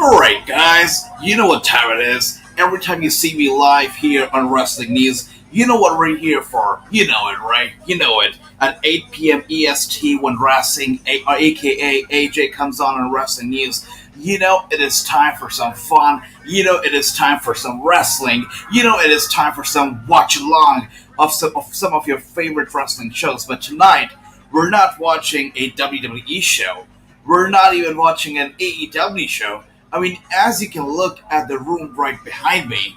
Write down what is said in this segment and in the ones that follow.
Alright, guys, you know what time it is. Every time you see me live here on Wrestling News, you know what we're here for. You know it, right? You know it. At 8 p.m. EST when Wrassing, aka AJ, comes on Wrestling News, you know it is time for some fun. You know it is time for some wrestling. You know it is time for some watch along of some of your favorite wrestling shows. But tonight, we're not watching a WWE show. We're not even watching an AEW show. I mean, as you can look at the room right behind me,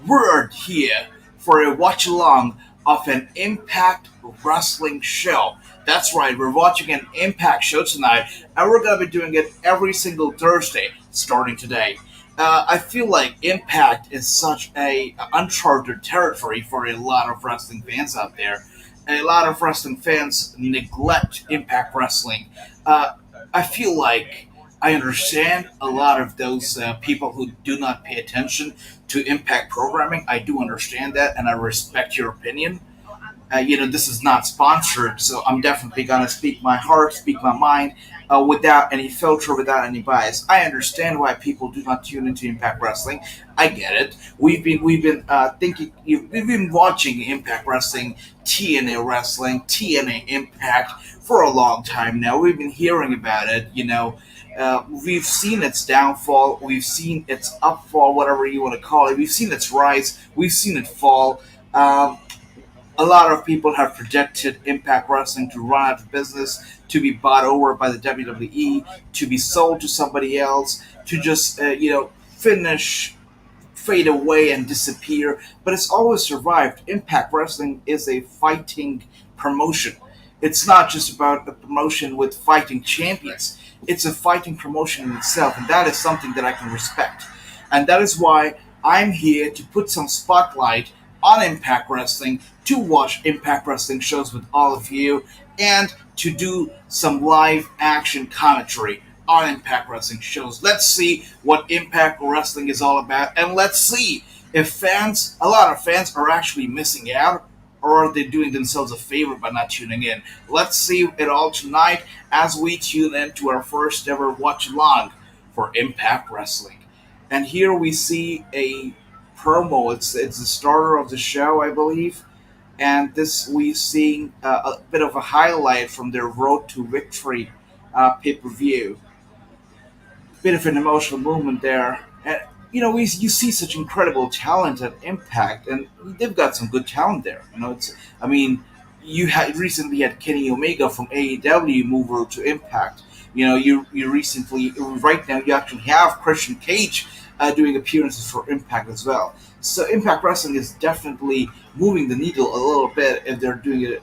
we're here for a watch along of an Impact Wrestling show. That's right, we're watching an Impact show tonight, and we're going to be doing it every single Thursday starting today. I feel like Impact is such a uncharted territory for a lot of wrestling fans out there. A lot of wrestling fans neglect Impact Wrestling. Uh, I feel like I understand a lot of those people who do not pay attention to impact programming. I do understand that, and I respect your opinion. This is not sponsored, so I'm definitely gonna speak my heart, speak my mind, without any filter, without any bias. I understand why people do not tune into Impact Wrestling. I get it. We've been watching Impact Wrestling, TNA Wrestling, TNA Impact for a long time now. We've been hearing about it. We've seen its downfall, we've seen its upfall, whatever you want to call it. We've seen its rise, we've seen it fall. Um, a lot of people have projected Impact Wrestling to run out of business, to be bought over by the WWE, to be sold to somebody else, to just finish, fade away, and disappear. But it's always survived. Impact Wrestling is a fighting promotion. It's not just about a promotion with fighting champions. It's a fighting promotion in itself, and that is something that I can respect. And that is why I'm here to put some spotlight on Impact Wrestling, to watch Impact Wrestling shows with all of you, and to do some live action commentary on Impact Wrestling shows. Let's see what Impact Wrestling is all about, and let's see if a lot of fans, are actually missing out, or are they doing themselves a favor by not tuning in? Let's see it all tonight as we tune in to our first ever watch along for Impact Wrestling. And here we see a promo. It's the starter of the show, I believe. And this we seeing a bit of a highlight from their Road to Victory pay per view. Bit of an emotional moment there. And you see such incredible talent at Impact, and they've got some good talent there. I mean, you had recently had Kenny Omega from AEW move over to Impact. You recently, right now, you actually have Christian Cage doing appearances for Impact as well. So Impact Wrestling is definitely moving the needle a little bit if they're doing it,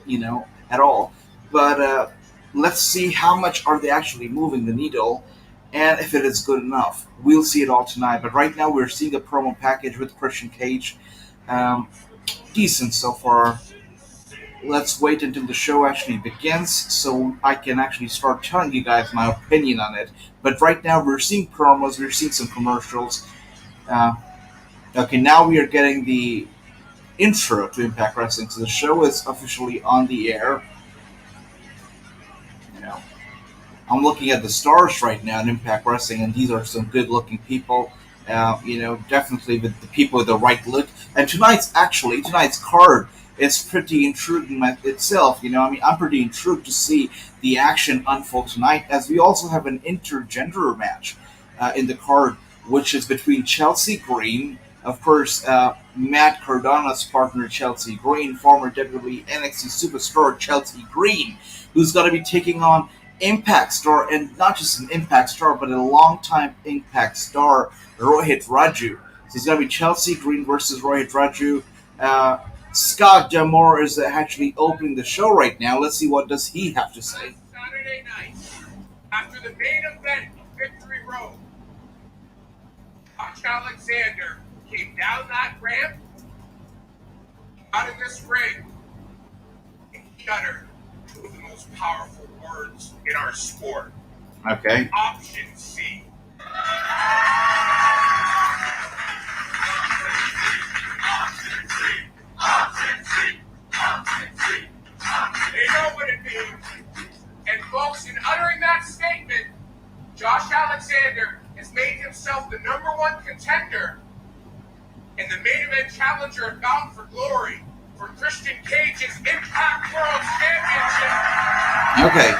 at all. But let's see how much are they actually moving the needle, and if it is good enough. We'll see it all tonight. But right now, we're seeing a promo package with Christian Cage. Um, Decent so far. Let's wait until the show actually begins so I can actually start telling you guys my opinion on it. But right now, we're seeing promos, we're seeing some commercials. Uh, okay, now we are getting the intro to Impact Wrestling. So the show is officially on the air. You know, I'm looking at the stars right now in Impact Wrestling, and these are some good-looking people. Definitely with the people with the right look. And tonight's card is pretty intriguing itself. I'm pretty intrigued to see the action unfold tonight, as we also have an intergender match in the card, which is between Chelsea Green, of course, Matt Cardano's partner Chelsea Green, former WWE NXT superstar Chelsea Green, who's going to be taking on Impact star, and not just an Impact star, but a longtime Impact star, Rohit Raju. So it's going to be Chelsea Green versus Rohit Raju. Scott D'Amore is actually opening the show right now. Let's see what does he have to say. Saturday night, after the main event of Victory Road, Josh Alexander came down that ramp, out of this ring, and he uttered two of the most powerful words in our sport. Okay. Option C. They know what it means. And folks, in uttering that statement, Josh Alexander has made himself the #1 contender and the main event challenger at Bound for Glory for Christian Cage's Impact World Championship. Okay,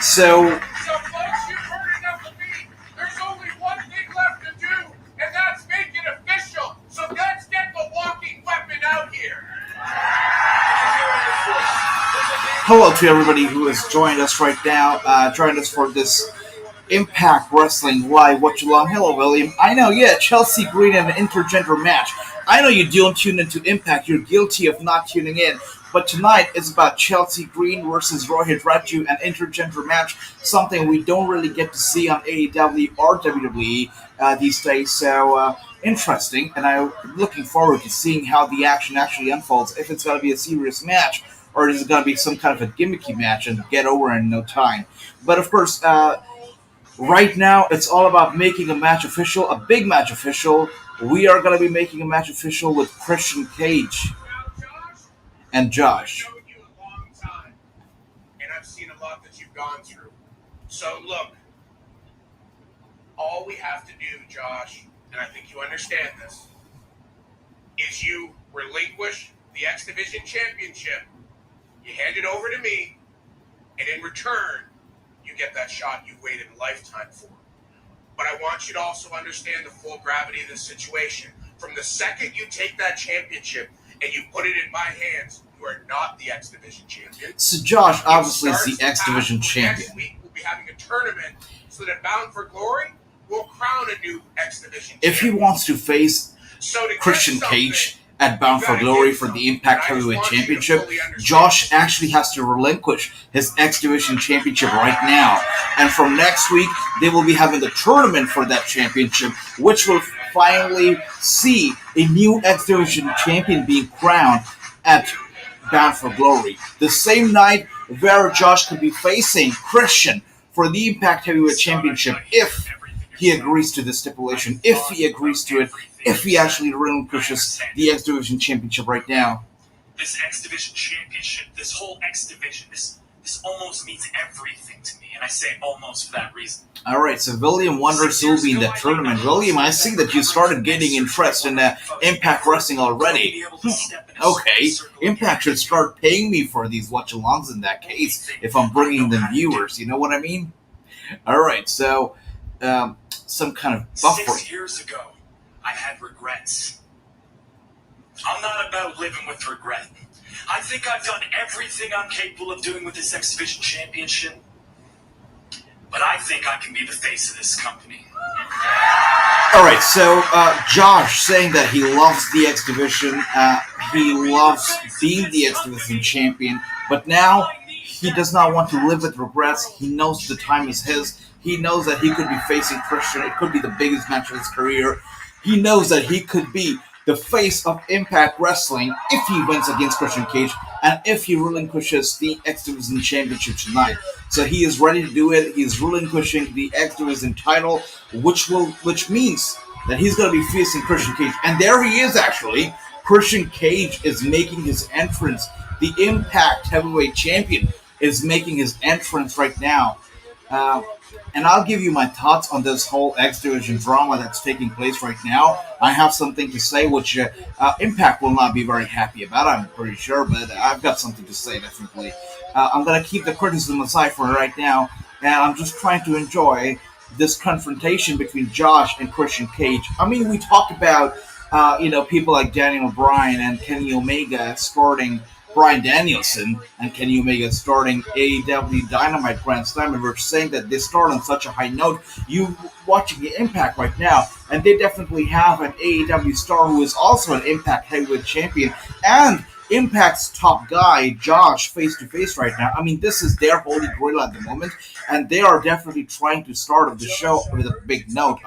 so folks, you've heard enough of me. There's only one thing left to do, and that's make it official. So let's get the walking weapon out here. hello to everybody who has joined us right now, joined us for this Impact Wrestling Live Watch Along. Hello, William. I know, yeah, Chelsea Green and an intergender match. I know you don't tune into Impact. You're guilty of not tuning in. But tonight is about Chelsea Green versus Rohit, Raju, an intergender match, something we don't really get to see on AEW or WWE these days. So, interesting, and I'm looking forward to seeing how the action actually unfolds, if it's going to be a serious match, or is it going to be some kind of a gimmicky match and get over in no time. But, of course, right now, it's all about making a match official, a big match official. We are going to be making a match official with Christian Cage and Josh. I've known you a long time, and I've seen a lot that you've gone through. So, look, all we have to do, Josh, and I think you understand this, is you relinquish the X Division Championship, you hand it over to me, and in return, you get that shot you waited a lifetime for. But I want you to also understand the full gravity of this situation. From the second you take that championship and you put it in my hands, you are not the X Division champion. So Josh obviously is the X Division champion. Next week we'll be having a tournament so that Bound for Glory will crown a new X Division If he champion. wants to face So to Christian get Cage at Bound for Glory for the Impact Heavyweight Championship, Josh actually has to relinquish his X Division Championship right now. And from next week, they will be having a tournament for that championship, which will finally see a new X Division champion being crowned at Bound for Glory. The same night where Josh could be facing Christian for the Impact Heavyweight Championship if he agrees to the stipulation, if he agrees to it, if he actually relinquishes the X Division Championship right now. This X Division Championship, this whole X Division, this almost means everything to me, and I say almost for that reason. Alright, so William wonders who will be in that tournament. William, I see that you started getting interest in Impact Wrestling already. Okay, Impact should start paying me for these watch-alongs in that case, if I'm bringing them viewers, you know what I mean? Alright, so, some kind of buffering. 6 years ago, I had regrets. I'm not about living with regret. I think I've done everything I'm capable of doing with this X Division Championship, but I think I can be the face of this company. Alright, so Josh saying that he loves the X Division, he loves being the X Division champion, but now he does not want to live with regrets. He knows the time is his. He knows that he could be facing Christian. It could be the biggest match of his career. He knows that he could be the face of Impact Wrestling if he wins against Christian Cage and if he relinquishes the X Division Championship tonight. So he is ready to do it. He is relinquishing the X Division title, which means that he's going to be facing Christian Cage. And there he is, actually. Christian Cage is making his entrance. The Impact Heavyweight Champion is making his entrance right now. And I'll give you my thoughts on this whole X Division drama that's taking place right now. I have something to say which Impact will not be very happy about, I'm pretty sure, but I've got something to say, definitely. I'm going to keep the criticism aside for right now, and I'm just trying to enjoy this confrontation between Josh and Christian Cage. I mean, we talked about, people like Daniel Bryan and Kenny Omega escorting Bryan Danielson and Kenny Omega starting AEW Dynamite Grand Slam, and we're saying that they start on such a high note. You watching the Impact right now, and they definitely have an AEW star who is also an Impact Heavyweight Champion and Impact's top guy, Josh, face to face right now. I mean, this is their holy grail at the moment, and they are definitely trying to start off the show with a big note,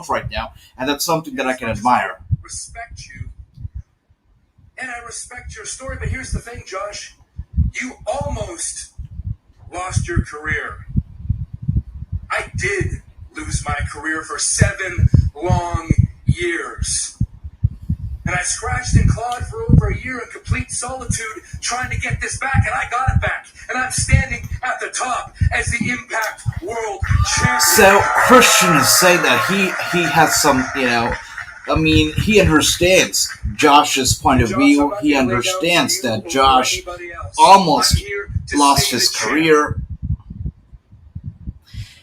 right now, and that's something that I can admire. Respect you. And I respect your story, but here's the thing, Josh. You almost lost your career. I did lose my career for 7 long years. And I scratched and clawed for over a year in complete solitude trying to get this back, and I got it back. And I'm standing at the top as the Impact World Champion. So Christian is saying that he has some, he understands Josh's point of view. He understands that Josh almost lost his career.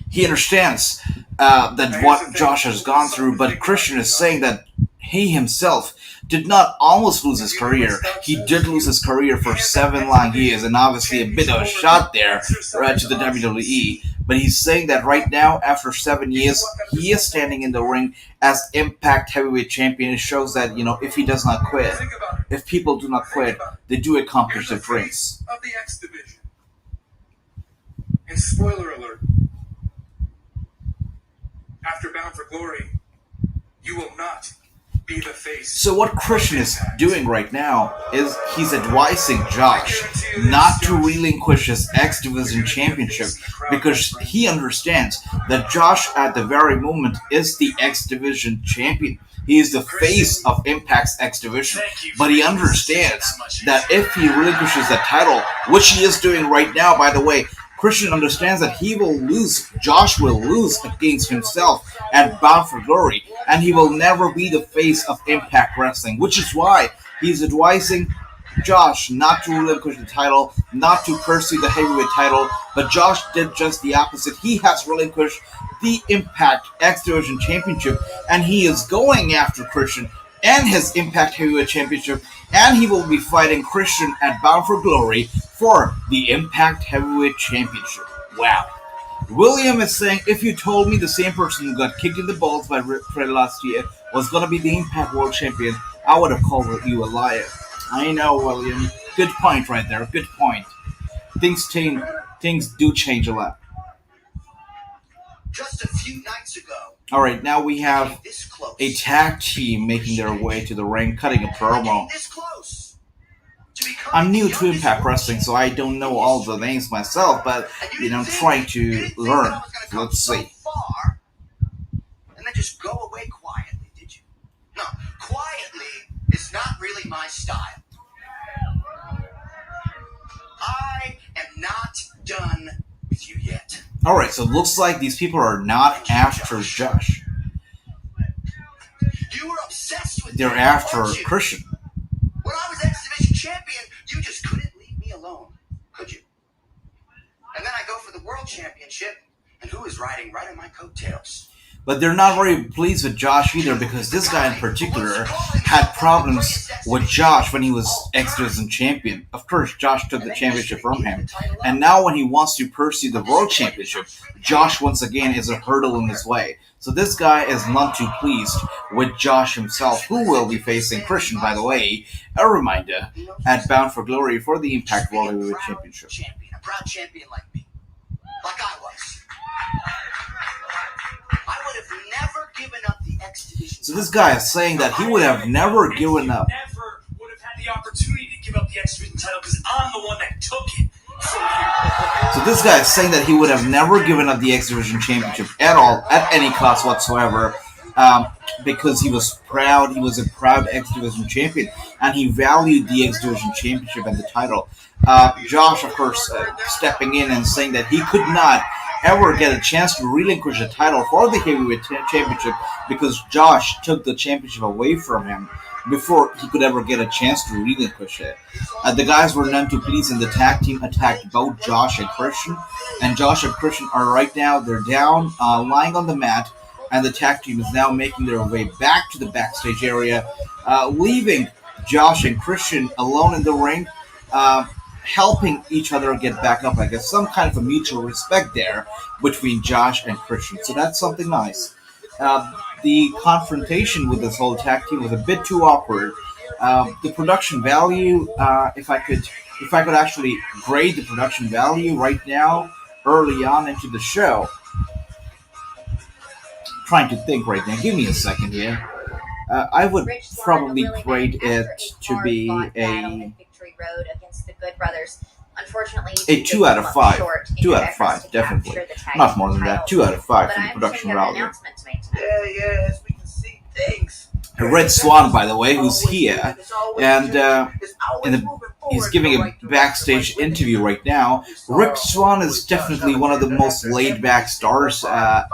He understands that what Josh has gone through, but Christian is saying that he himself did not almost lose his career. He did lose his career for 7 long years, and obviously a bit of a shot there to the WWE. But he's saying that right now, after 7 years, he is standing in the ring as Impact Heavyweight Champion. It shows that, if he does not quit, if people do not quit, they do accomplish their dreams. Of the X Division. And spoiler alert, after Bound for Glory, you will not be the face. So what Christian is doing right now is he's advising Josh not to relinquish his X Division Championship because he understands that Josh at the very moment is the X Division Champion. He is the face of Impact's X Division. But he understands that if he relinquishes that title, which he is doing right now, by the way, Christian understands that he will lose, Josh will lose against himself at Bound for Glory, and he will never be the face of Impact Wrestling, which is why he's advising Josh not to relinquish the title, not to pursue the heavyweight title, but Josh did just the opposite. He has relinquished the Impact X Division Championship, and he is going after Christian and his Impact Heavyweight Championship, and he will be fighting Christian at Bound for Glory for the Impact Heavyweight Championship. Wow. William is saying, if you told me the same person who got kicked in the balls by Fred last year was going to be the Impact World Champion, I would have called you a liar. I know, William. Good point right there. Good point. Things do change a lot. Just a few nights ago. Alright, now we have a tag team making their way to the ring, cutting a promo. I'm new to Impact Wrestling, so I don't know all the names myself, but, I'm trying to learn. Let's see. And then just go away quietly, did you? No, quietly is not really my style. I am not done with you yet. Alright, so it looks like these people are not after Josh. You were obsessed with They're me, after weren't you? Christian. When I was X Division Champion, you just couldn't leave me alone, could you? And then I go for the World Championship, and who is riding right on my coattails? But they're not very pleased with Josh either because this guy in particular had problems with Josh when he was X Division Champion. Of course, Josh took the championship from him. And now when he wants to pursue the World Championship, Josh once again is a hurdle in his way. So this guy is not too pleased with Josh himself, who will be facing Christian, by the way, a reminder, at Bound for Glory for the Impact World Heavyweight Championship. A proud champion like me. Like I was. I would have never given up the X Division. So this guy is saying that he would have never given up. Never would have had the opportunity to give up the X Division title because I'm the one that took it. So this guy is saying that he would have never given up the X Division Championship at all, at any cost whatsoever, because he was proud. He was a proud X Division champion, and he valued the X Division Championship and the title. Josh, of course, stepping in and saying that he could not ever get a chance to relinquish the title for the Heavyweight Championship because Josh took the championship away from him before he could ever get a chance to relinquish it. The guys were none too pleased, and the tag team attacked both Josh and Christian. And Josh and Christian are right now, they're down, lying on the mat, and the tag team is now making their way back to the backstage area, leaving Josh and Christian alone in the ring, helping each other get back up. I guess some kind of a mutual respect there between Josh and Christian. So that's something nice. The confrontation with this whole tag team was a bit too awkward. The production value, if I could actually grade the production value right now, early on into the show, trying to think right now. Give me a second here. I would probably grade it to be a Unfortunately, 2 out of 5. 2 out of 5, definitely. Not more than that. 2 out of 5 for the production value. Yeah, as we can see, things Red Swan, by the way, who's here, and in the, he's giving a backstage interview right now. Rick Swan is definitely one of the most laid-back stars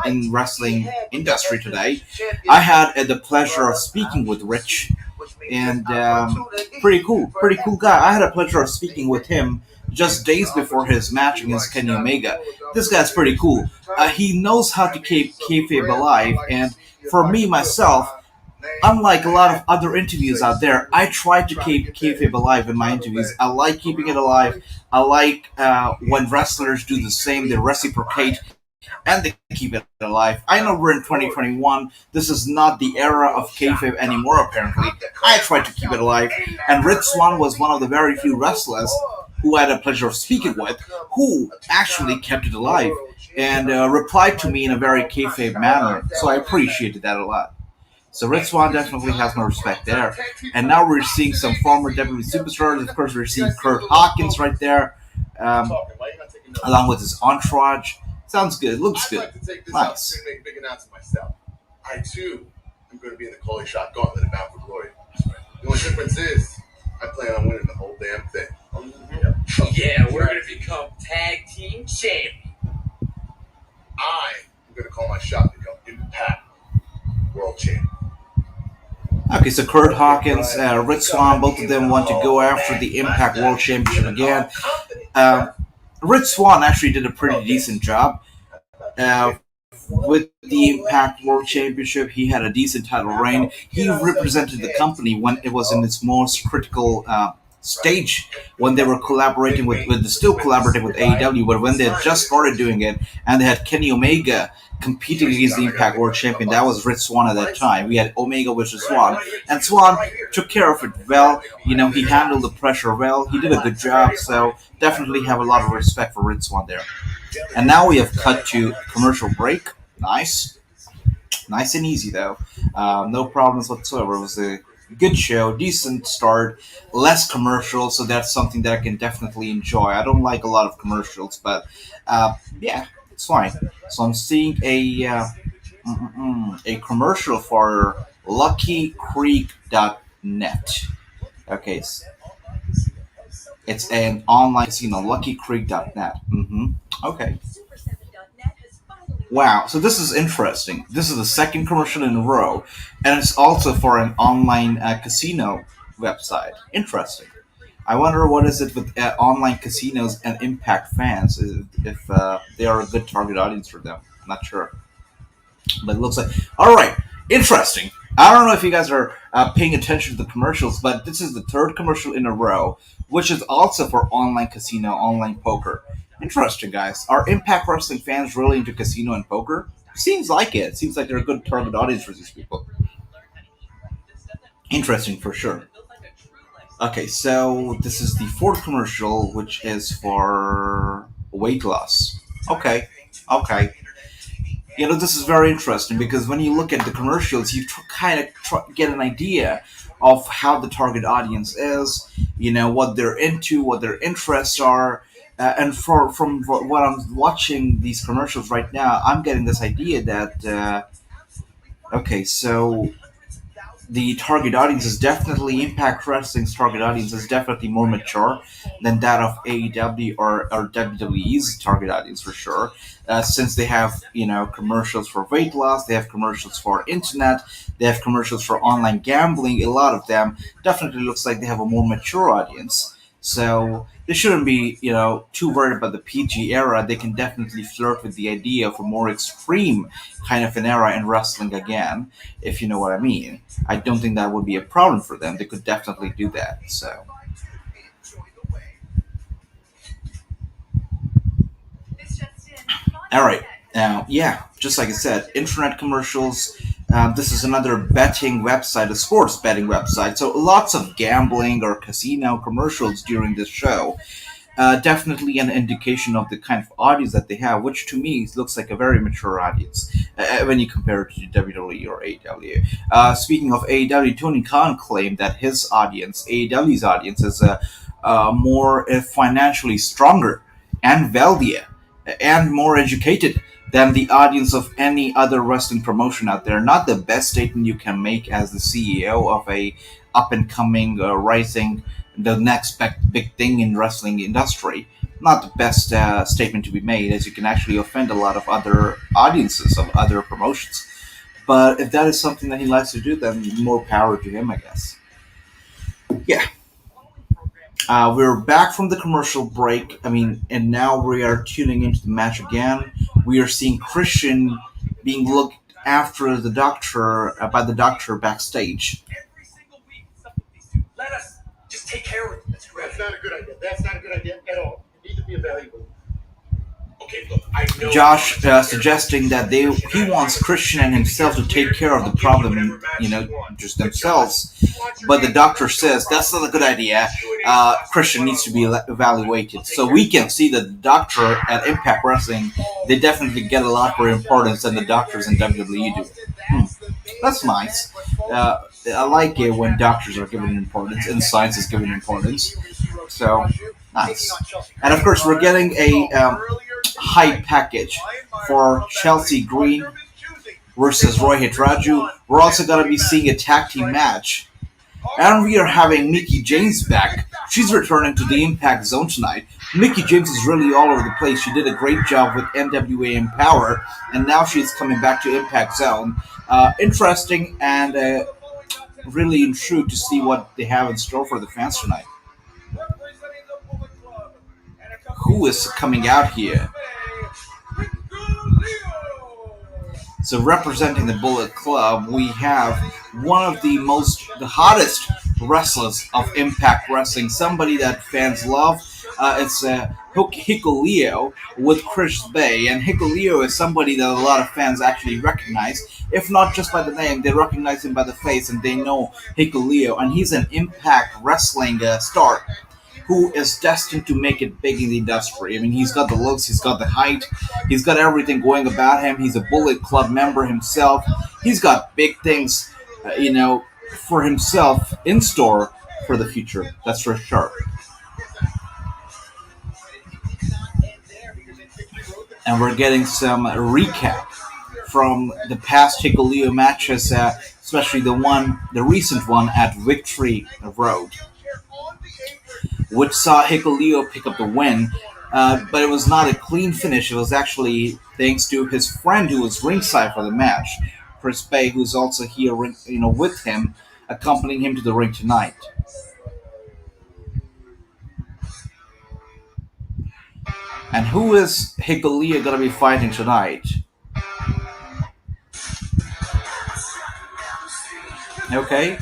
in wrestling industry today. I had the pleasure of speaking with Rich, and pretty cool guy. I had a pleasure of speaking with him just days before his match against Kenny Omega. This guy's pretty cool. He knows how to keep kayfabe alive, and for me myself, unlike a lot of other interviews out there, I try to keep kayfabe alive in my interviews. I like keeping it alive. I like when wrestlers do the same; they reciprocate and they keep it alive. I know we're in 2021. This is not the era of kayfabe anymore. Apparently, I try to keep it alive, and Rich Swan was one of the very few wrestlers who I had a pleasure of speaking with, who actually kept it alive and replied to me in a very kayfabe manner. So I appreciated that a lot. So Red Swan definitely has my respect there. And now we're seeing some former WWE superstars. Of course, we're seeing Kurt Hawkins right there, um, along with his entourage. Sounds good. Looks good. Nice. To make a big announcement myself. I too am going to be in the Coley Shot Gauntlet at Bound for Glory. The only difference is I plan on winning the whole damn thing. Yeah, we're gonna become tag team champions. I am going to call my shot to become Impact World Champion. Okay, so Kurt Hawkins, Red Swan, both of them want to go after the Impact World Championship again. Red Swan actually did a pretty decent job. With the Impact World Championship, he had a decent title reign. He represented the company when it was in its most critical stage, when they were collaborating still collaborating with AEW, but when they had just started doing it, and they had Kenny Omega competing against the Impact World Champion. That was Rich Swan at that time. We had Omega versus Swan, and Swan took care of it well. You know, he handled the pressure well. He did a good job, so definitely have a lot of respect for Rich Swan there. And now we have cut to commercial break. Nice. Nice and easy, though. No problems whatsoever. It was a good show, decent start, less commercials, so that's something that I can definitely enjoy. I don't like a lot of commercials, but yeah, it's fine. So I'm seeing a commercial for LuckyCreek.net. Okay, it's an online casino, LuckyCreek.net. Okay. Wow, so this is interesting. This is the second commercial in a row, and it's also for an online casino website. Interesting. I wonder what is it with online casinos and Impact fans, if they are a good target audience for them. I'm not sure. But it looks like... Alright, interesting. I don't know if you guys are paying attention to the commercials, but this is the third commercial in a row, which is also for online casino, online poker. Interesting, guys. Are Impact Wrestling fans really into casino and poker? Seems like it. Seems like they're a good target audience for these people. Interesting, for sure. Okay, so this is the fourth commercial, which is for weight loss. Okay. You know, this is very interesting because when you look at the commercials, you kind of get an idea of how the target audience is, you know, what they're into, what their interests are. And from what I'm watching these commercials right now, I'm getting this idea that, okay, so the target audience is definitely, Impact Wrestling's target audience is definitely more mature than that of AEW or WWE's target audience for sure. Since they have, you know, commercials for weight loss, they have commercials for internet, they have commercials for online gambling. A lot of them definitely looks like they have a more mature audience. So they shouldn't be, you know, too worried about the PG era. They can definitely flirt with the idea of a more extreme kind of an era in wrestling again, if you know what I mean. I don't think that would be a problem for them. They could definitely do that. So. All right. Now, yeah, just like I said, internet commercials. This is another betting website, a sports betting website. So lots of gambling or casino commercials during this show. Definitely an indication of the kind of audience that they have, which to me looks like a very mature audience when you compare it to WWE or AEW. Speaking of AEW, Tony Khan claimed that his audience, AEW's audience, is more financially stronger and wealthier and more educated than the audience of any other wrestling promotion out there. Not the best statement you can make as the CEO of a up and coming, rising, the next big thing in wrestling industry. Not the best statement to be made, as you can actually offend a lot of other audiences of other promotions. But if that is something that he likes to do, then more power to him, I guess. Yeah. We're back from the commercial break. I mean, and now we are tuning into the match again. We are seeing Christian being looked after the doctor by the doctor backstage. Every single week, something with these two. Let us just take care of it. That's not a good idea. That's not a good idea at all. You need to be evaluated. Okay, look, I know. Josh suggesting that he wants Christian and himself to take care of the problem, just themselves. But the doctor says that's not a good idea. Christian needs to be evaluated. So we can see that the doctor at Impact Wrestling, they definitely get a lot more importance than the doctors in WWE do. That's nice. I like it when doctors are given importance and science is given importance. So, nice. And of course, we're getting a hype package for Chelsea Green versus Rohit Raju. We're also going to be seeing a tag team match. And we are having Mickie James back. She's returning to the Impact Zone tonight. Mickie James is really all over the place. She did a great job with NWA Empower, and now she's coming back to Impact Zone. Interesting and really intrigued to see what they have in store for the fans tonight. Who is coming out here? So representing the Bullet Club, we have one of the hottest wrestlers of Impact Wrestling, somebody that fans love. It's Hikuleo with Chris Bay, and Hikuleo is somebody that a lot of fans actually recognize. If not just by the name, they recognize him by the face, and they know Hikuleo, and he's an Impact Wrestling star who is destined to make it big in the industry. I mean, he's got the looks, he's got the height, he's got everything going about him. He's a Bullet Club member himself. He's got big things, for himself in store for the future. That's for sure. And we're getting some recap from the past Hikuleo matches, especially the recent one at Victory Road, which saw Hikuleo pick up the win, but it was not a clean finish. It was actually thanks to his friend who was ringside for the match, Chris Bay, who's also here, with him, accompanying him to the ring tonight. And who is Hikuleo going to be fighting tonight? Okay,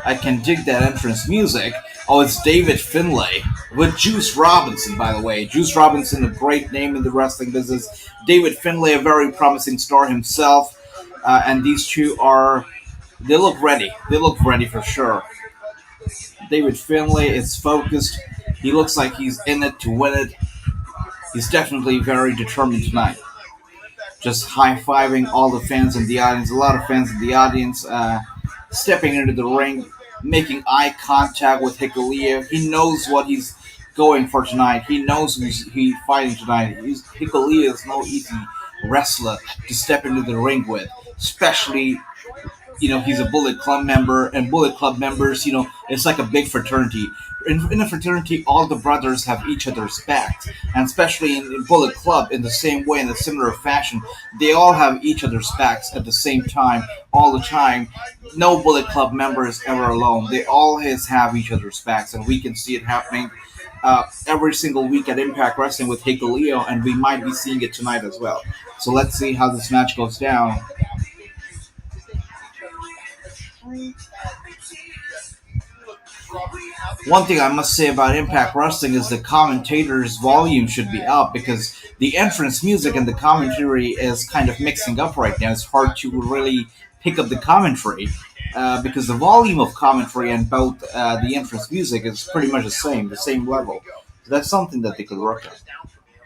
I can dig that entrance music. Oh, it's David Finlay with Juice Robinson, by the way. Juice Robinson, a great name in the wrestling business. David Finlay, a very promising star himself. And these two they look ready. They look ready for sure. David Finlay is focused. He looks like he's in it to win it. He's definitely very determined tonight. Just high-fiving all the fans in the audience. A lot of fans in the audience stepping into the ring, making eye contact with Hikuleo. He knows what he's going for tonight. He knows who's fighting tonight. Hikuleo is no easy wrestler to step into the ring with, especially, he's a Bullet Club member, and Bullet Club members, it's like a big fraternity. In a fraternity, all the brothers have each other's backs, and especially in Bullet Club, in the same way, in a similar fashion, they all have each other's backs at the same time, all the time. No Bullet Club member is ever alone. They always have each other's backs, and we can see it happening every single week at Impact Wrestling with Hikuleo, and we might be seeing it tonight as well. So let's see how this match goes down. One thing I must say about Impact Wrestling is the commentators' volume should be up, because the entrance music and the commentary is kind of mixing up right now. It's hard to really pick up the commentary because the volume of commentary and both the entrance music is pretty much the same level. So that's something that they could work on.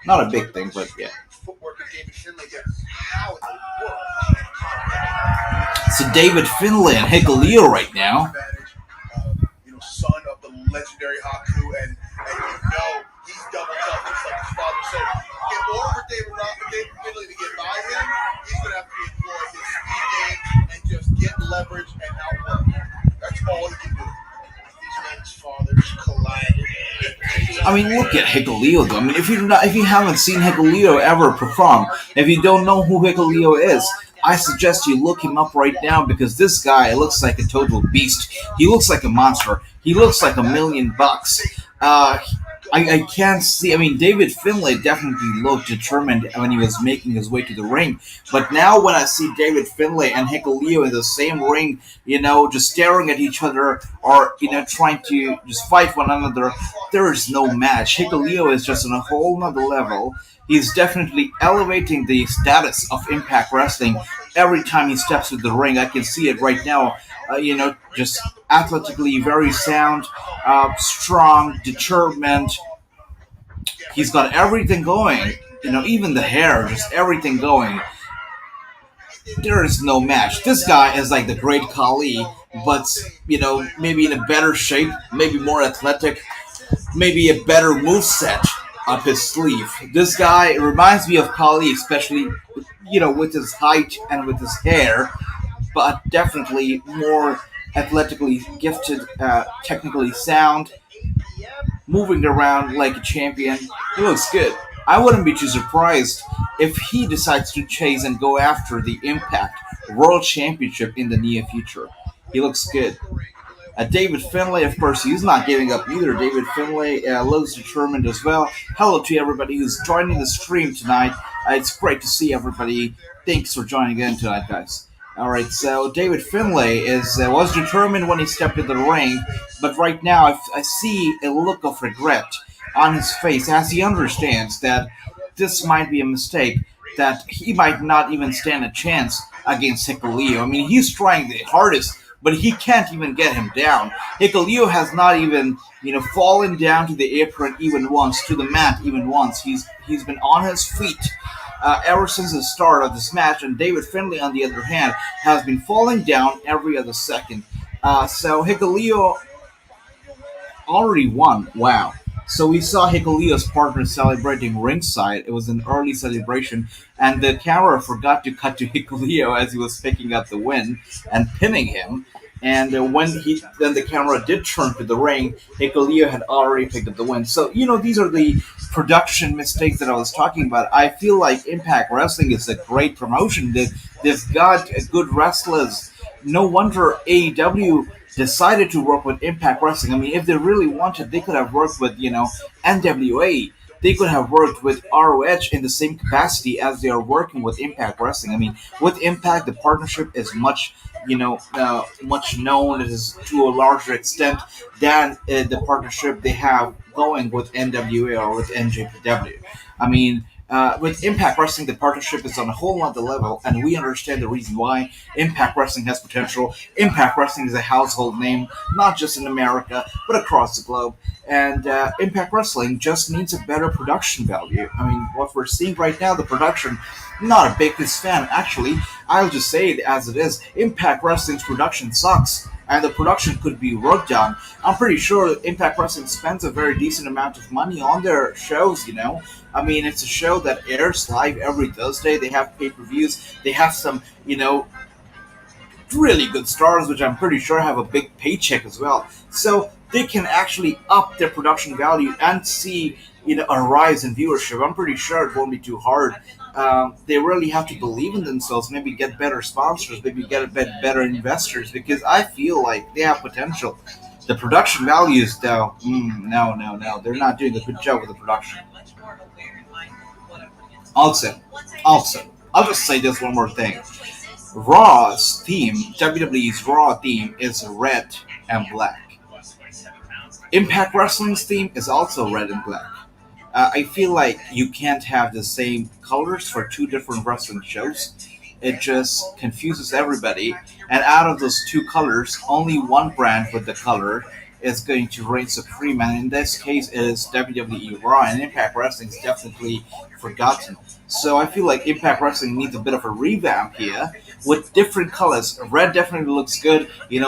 Not a big thing, but yeah. So David Finlay and Hikuleo right now. Son of the legendary Haku, and he's doubled up. Just like his father said, in order for David Finlay to leverage and outwork. That's all he can do. These men's fathers collided. I mean, look at Hikuleo though. I mean, if you haven't seen Hikuleo ever perform, if you don't know who Hikuleo is, I suggest you look him up right now because this guy looks like a total beast. He looks like a monster. He looks like $1 million. Uh, I can't see. I mean, David Finlay definitely looked determined when he was making his way to the ring. But now, when I see David Finlay and Hikuleo in the same ring, just staring at each other or trying to just fight one another, there is no match. Hikuleo is just on a whole nother level. He's definitely elevating the status of Impact Wrestling every time he steps to the ring. I can see it right now. Just athletically very sound, strong, determined. He's got everything going. Even the hair, just everything going. There is no match. This guy is like the Great Khali, but maybe in a better shape, maybe more athletic, maybe a better moveset up his sleeve. This guy reminds me of Khali, especially with his height and with his hair, but definitely more athletically gifted, technically sound, moving around like a champion. He looks good. I wouldn't be too surprised if he decides to chase and go after the Impact World Championship in the near future. He looks good. David Finlay, of course, he's not giving up either. David Finlay looks determined as well. Hello to everybody who's joining the stream tonight. It's great to see everybody. Thanks for joining in tonight, guys. All right, so David Finlay was determined when he stepped in the ring, but right now I see a look of regret on his face as he understands that this might be a mistake, that he might not even stand a chance against Hikuleo. I mean, he's trying the hardest, but he can't even get him down. Hikuleo has not even, fallen down to the apron even once, to the mat even once. He's been on his feet ever since the start of this match, and David Finlay, on the other hand, has been falling down every other second. So Hikuleo already won. Wow. So we saw Hikuleo's partner celebrating ringside. It was an early celebration, and the camera forgot to cut to Hikuleo as he was picking up the win and pinning him. And when the camera did turn to the ring, Hikuleo had already picked up the win. So these are the production mistakes that I was talking about. I feel like Impact Wrestling is a great promotion. They've got good wrestlers. No wonder AEW decided to work with Impact Wrestling. I mean, if they really wanted, they could have worked with, NWA. They could have worked with ROH in the same capacity as they are working with Impact Wrestling. I mean, with Impact, the partnership is much, much known. It is to a larger extent than the partnership they have going with NWA or with NJPW. I mean, with Impact Wrestling, the partnership is on a whole other level, and we understand the reason why. Impact Wrestling has potential. Impact Wrestling is a household name, not just in America, but across the globe. And Impact Wrestling just needs a better production value. I mean, what we're seeing right now, the production, not a biggest fan. Actually, I'll just say it as it is. Impact Wrestling's production sucks, and the production could be worked on. I'm pretty sure Impact Wrestling spends a very decent amount of money on their shows, I mean, it's a show that airs live every Thursday. They have pay-per-views. They have some, really good stars, which I'm pretty sure have a big paycheck as well. So they can actually up their production value and see, a rise in viewership. I'm pretty sure it won't be too hard. They really have to believe in themselves, maybe get better sponsors, maybe get a bit better investors, because I feel like they have potential. The production values, though, no. They're not doing a good job with the production. Also, I'll just say this one more thing. Raw's theme, WWE's Raw theme, is red and black. Impact Wrestling's theme is also red and black. I feel like you can't have the same colors for two different wrestling shows. It just confuses everybody. And out of those two colors, only one brand with the color is going to reign supreme. And in this case, it is WWE Raw, and Impact Wrestling is definitely forgotten. So I feel like Impact Wrestling needs a bit of a revamp here with different colors. Red definitely looks good. The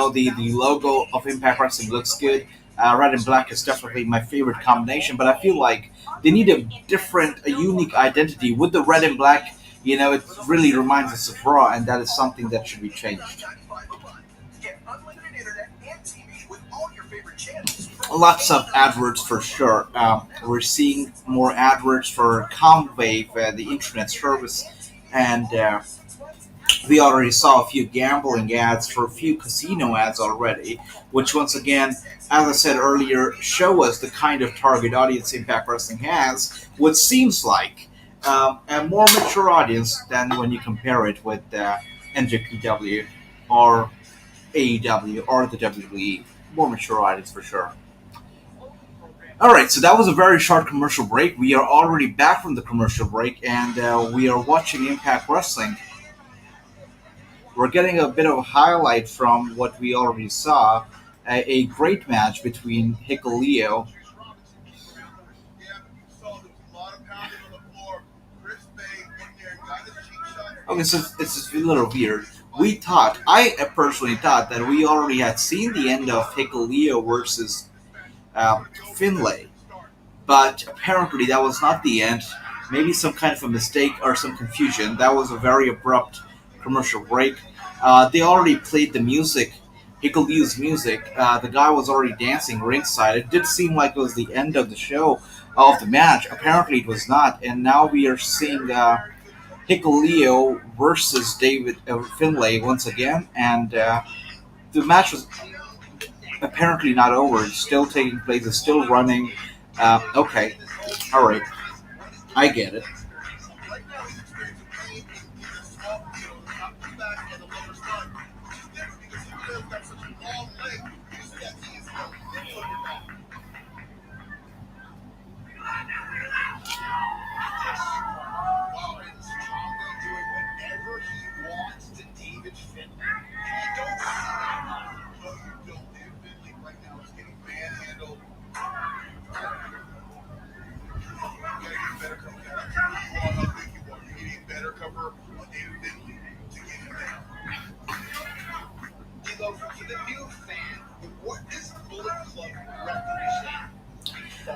logo of Impact Wrestling looks good. Red and black is definitely my favorite combination, but I feel like they need a different, a unique identity. With the red and black, It really reminds us of Raw, and that is something that should be changed. Get unlimited internet and TV with all your favorite channels. Lots of adverts for sure. We're seeing more adverts for Comwave, the internet service, and we already saw a few gambling ads for a few casino ads already, which once again, as I said earlier, show us the kind of target audience Impact Wrestling has, which seems like a more mature audience than when you compare it with NJPW or AEW or the WWE. More mature audience for sure. All right, so that was a very short commercial break. We are already back from the commercial break, and we are watching Impact Wrestling. We're getting a bit of a highlight from what we already saw. A great match between Hikuleo. Okay, so it's a little weird. I personally thought that we already had seen the end of Hikuleo versus Finlay, but apparently that was not the end. Maybe some kind of a mistake or some confusion. That was a very abrupt commercial break. They already played the music, Hikuleu's music. The guy was already dancing ringside. It did seem like it was the end of the show, of the match. Apparently it was not, and now we are seeing Hikuleo versus David Finlay once again, and the match was apparently not over. It's still taking place. It's still running. Okay, all right, I get it.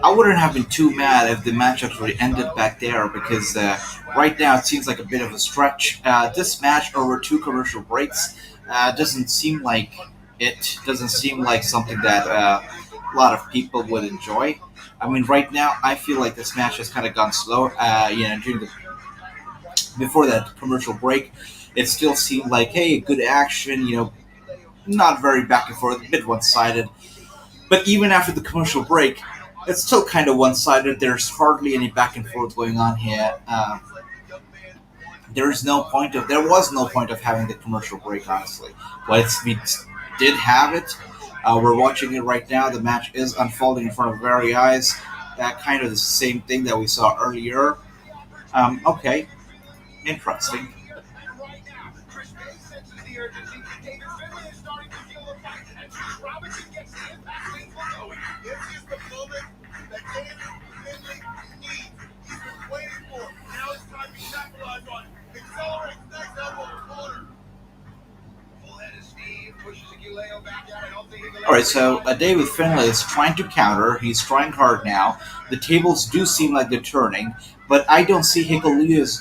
I wouldn't have been too mad if the match actually ended back there because right now it seems like a bit of a stretch. This match over two commercial breaks doesn't seem like it doesn't seem like something that a lot of people would enjoy. I mean, right now I feel like this match has kind of gone slow. During the before that commercial break, it still seemed like hey, good action. Not very back and forth, a bit one sided. But even after the commercial break, it's still kind of one sided. There's hardly any back and forth going on here. There was no point of having the commercial break, honestly. But we did have it. We're watching it right now. The match is unfolding in front of our very eyes. Kind of the same thing that we saw earlier. Okay, interesting. All right, so David Finlay is trying to counter. He's trying hard now. The tables do seem like they're turning, but I don't see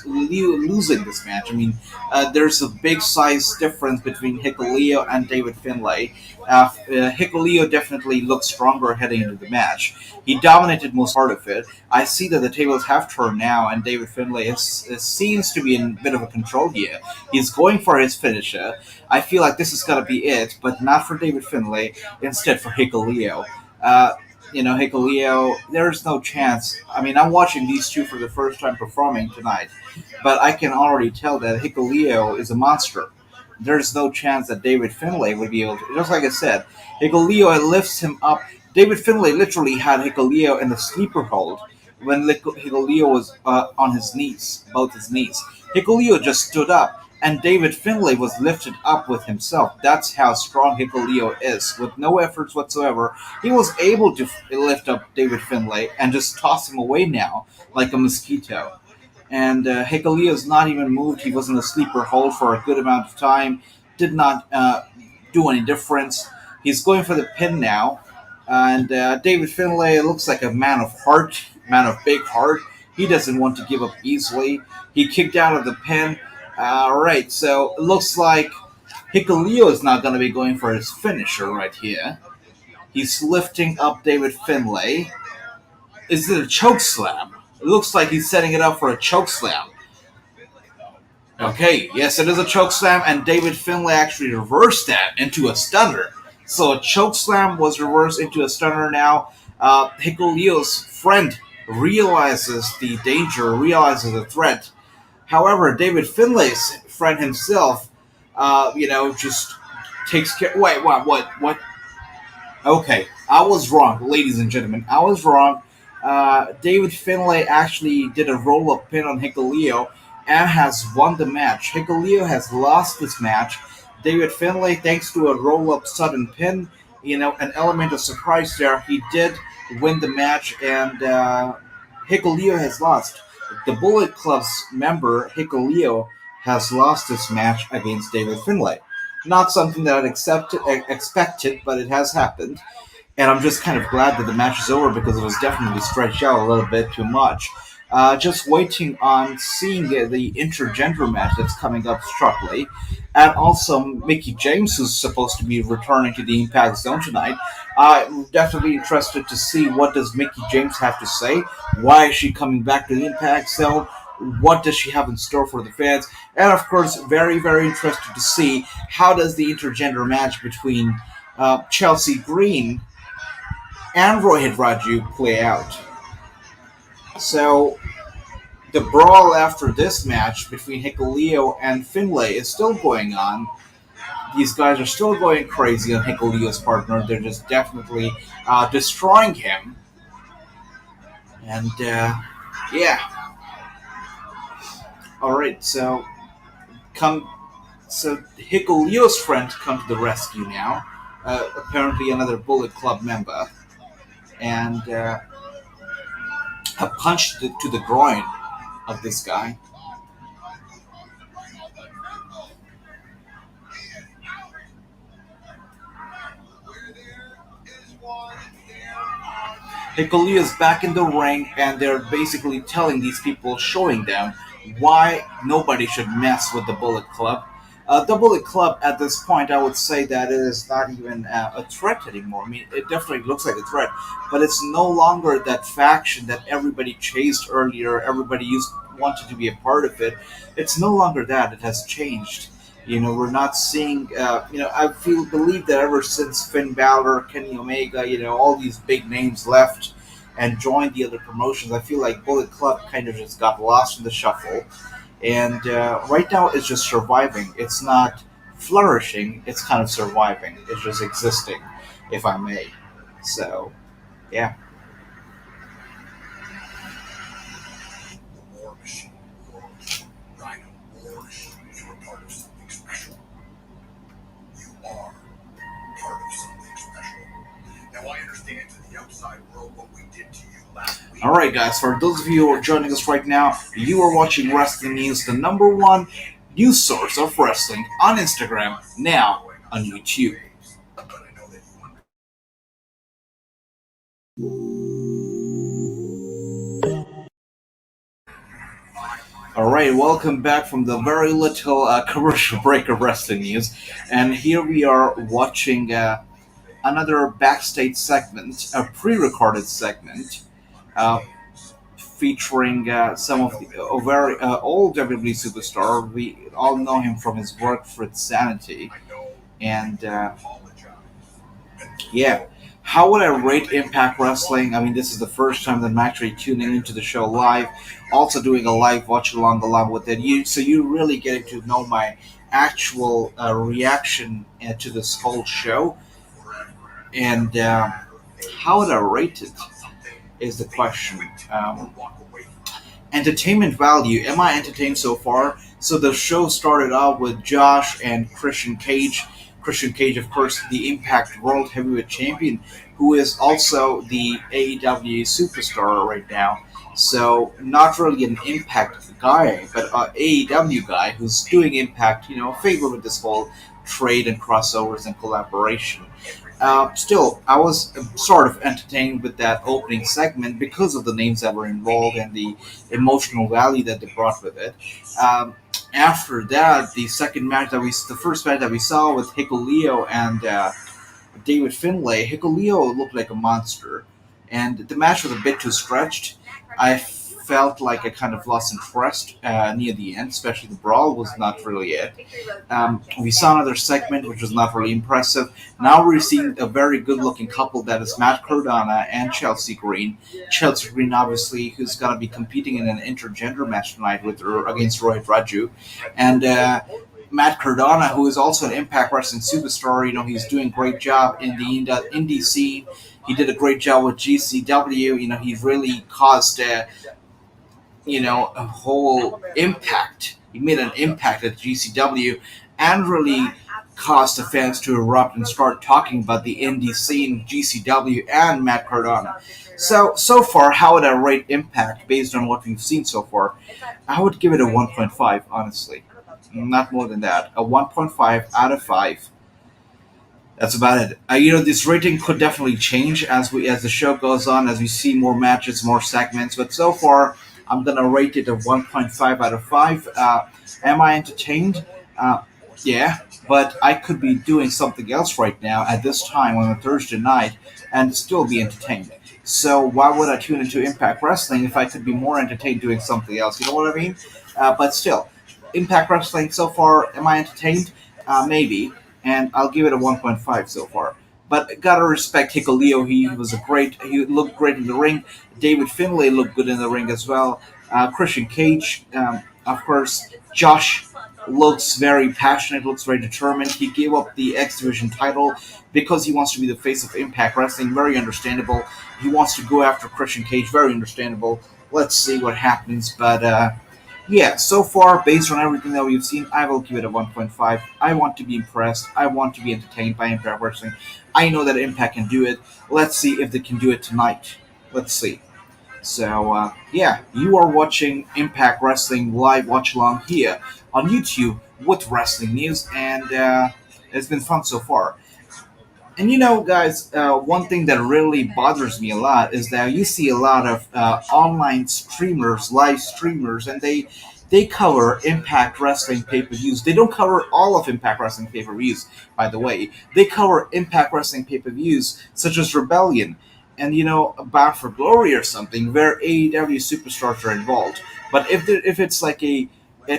losing this match. I mean, there's a big size difference between Hikuleo and David Finlay. Hikuleo definitely looks stronger heading into the match. He dominated most part of it. I see that the tables have turned now, and David Finlay seems to be in a bit of a control here. He's going for his finisher. I feel like this is going to be it, but not for David Finlay, instead for Hikuleo. Hikuleo, there's no chance. I mean, I'm watching these two for the first time performing tonight, but I can already tell that Hikuleo is a monster. There's no chance that David Finlay would be able to. Just like I said, Hikuleo lifts him up. David Finlay literally had Hikuleo in the sleeper hold when Hikuleo was on his knees, both his knees. Hikuleo just stood up, and David Finlay was lifted up with himself. That's how strong Hikuleo is. With no efforts whatsoever, he was able to lift up David Finlay and just toss him away now, like a mosquito. And Hikuleo's not even moved. He was in a sleeper hold for a good amount of time. Did not do any difference. He's going for the pin now. And David Finlay looks like a man of heart, man of big heart. He doesn't want to give up easily. He kicked out of the pin. All right, so it looks like Hikuleo is not going to be going for his finisher right here. He's lifting up David Finlay. Is it a choke slam? It looks like he's setting it up for a choke slam. Okay, yes, it is a choke slam, and David Finlay actually reversed that into a stunner. So a choke slam was reversed into a stunner now. Hikuleo's friend realizes the danger, realizes the threat. However, David Finlay's friend himself, just takes care. Wait, what? Okay, I was wrong, ladies and gentlemen. I was wrong. David Finlay actually did a roll-up pin on Hikuleo and has won the match. Hikuleo has lost this match. David Finlay, thanks to a roll-up sudden pin, an element of surprise there, he did win the match, and Hikuleo has lost. The Bullet Club's member, Hikuleo, has lost this match against David Finlay. Not something that expected, but it has happened. And I'm just kind of glad that the match is over because it was definitely stretched out a little bit too much. Just waiting on seeing the intergender match that's coming up shortly. And also Mickie James, who's supposed to be returning to the Impact Zone tonight. I'm definitely interested to see what does Mickie James have to say. Why is she coming back to the Impact Zone? What does she have in store for the fans? And of course, very, very interested to see how does the intergender match between Chelsea Green and Rohit Raju play out. So the brawl after this match between Hikuleo and Finlay is still going on. These guys are still going crazy on Hikuleo's partner. They're just definitely destroying him. And yeah. All right. So Hikuleo's friend come to the rescue now. Apparently another Bullet Club member, and a punch to the groin of this guy. Hikuleo is back in the ring, and they're basically telling these people, showing them why nobody should mess with the Bullet Club. The Bullet Club, at this point, I would say that it is not even a threat anymore. I mean, it definitely looks like a threat, but it's no longer that faction that everybody chased earlier. Everybody wanted to be a part of it. It's no longer that. It has changed. We're not seeing. I believe that ever since Finn Balor, Kenny Omega, all these big names left and joined the other promotions, I feel like Bullet Club kind of just got lost in the shuffle. And right now, it's just surviving. It's not flourishing. It's kind of surviving. It's just existing, if I may. So, yeah. War machine. Rhino, war machine. You are part of something special. You are part of something special. Now I understand to the outside world what we did to you last week. Alright, guys, for those of you who are joining us right now, you are watching Wrestling News, the number one news source of wrestling on Instagram, now on YouTube. Alright, welcome back from the very little commercial break of Wrestling News. And here we are watching another backstage segment, a pre-recorded segment, featuring some of the very old WWE superstar. We all know him from his work for Insanity. And yeah. How would I rate Impact Wrestling? I mean, this is the first time that I'm actually tuning into the show live, also doing a live watch along with it. So you're really getting to know my actual reaction to this whole show. And how would I rate it is the question. Entertainment value. Am I entertained so far? So the show started out with Josh and Christian Cage. Christian Cage, of course, the Impact World Heavyweight Champion, who is also the AEW superstar right now. So not really an Impact guy, but an AEW guy who's doing Impact, favor with this whole trade and crossovers and collaboration. Still, I was sort of entertained with that opening segment because of the names that were involved and the emotional value that they brought with it. Um, After that, the first match that we saw with Hikuleo and David Finlay, Hikuleo looked like a monster, and the match was a bit too stretched. I felt like I kind of lost interest near the end, especially the brawl was not really it. We saw another segment which was not really impressive. Now we're seeing a very good-looking couple that is Matt Cardona and Chelsea Green. Chelsea Green, obviously, who's going to be competing in an intergender match tonight against Rohit Raju, and Matt Cardona, who is also an Impact Wrestling superstar. He's doing a great job in the indie scene. He did a great job with GCW. He really caused a whole impact. He made an impact at GCW and really caused the fans to erupt and start talking about the indie scene, GCW, and Matt Cardona. So far, how would I rate Impact based on what we've seen so far? I would give it a 1.5, honestly. Not more than that. A 1.5 out of 5. That's about it. This rating could definitely change as the show goes on, as we see more matches, more segments. But so far, I'm gonna rate it a 1.5 out of 5. Am I entertained? Yeah, but I could be doing something else right now at this time on a Thursday night and still be entertained. So why would I tune into Impact Wrestling if I could be more entertained doing something else? You know what I mean? But still, Impact Wrestling so far, am I entertained? Maybe, and I'll give it a 1.5 so far. But gotta respect Hikuleo. He looked great in the ring. David Finlay looked good in the ring as well. Christian Cage, of course. Josh looks very passionate, looks very determined. He gave up the X Division title because he wants to be the face of Impact Wrestling. Very understandable. He wants to go after Christian Cage. Very understandable. Let's see what happens. But yeah, so far, based on everything that we've seen, I will give it a 1.5. I want to be impressed. I want to be entertained by Impact Wrestling. I know that Impact can do it. Let's see if they can do it tonight. Let's see. So, yeah, you are watching Impact Wrestling live watch along here on YouTube with Wrestling News, and it's been fun so far. And guys, one thing that really bothers me a lot is that you see a lot of online streamers, live streamers, and they cover Impact Wrestling pay-per-views. They don't cover all of Impact Wrestling pay-per-views, by the way. They cover Impact Wrestling pay-per-views such as Rebellion and Bound for Glory or something, where AEW superstars are involved. But if it's like a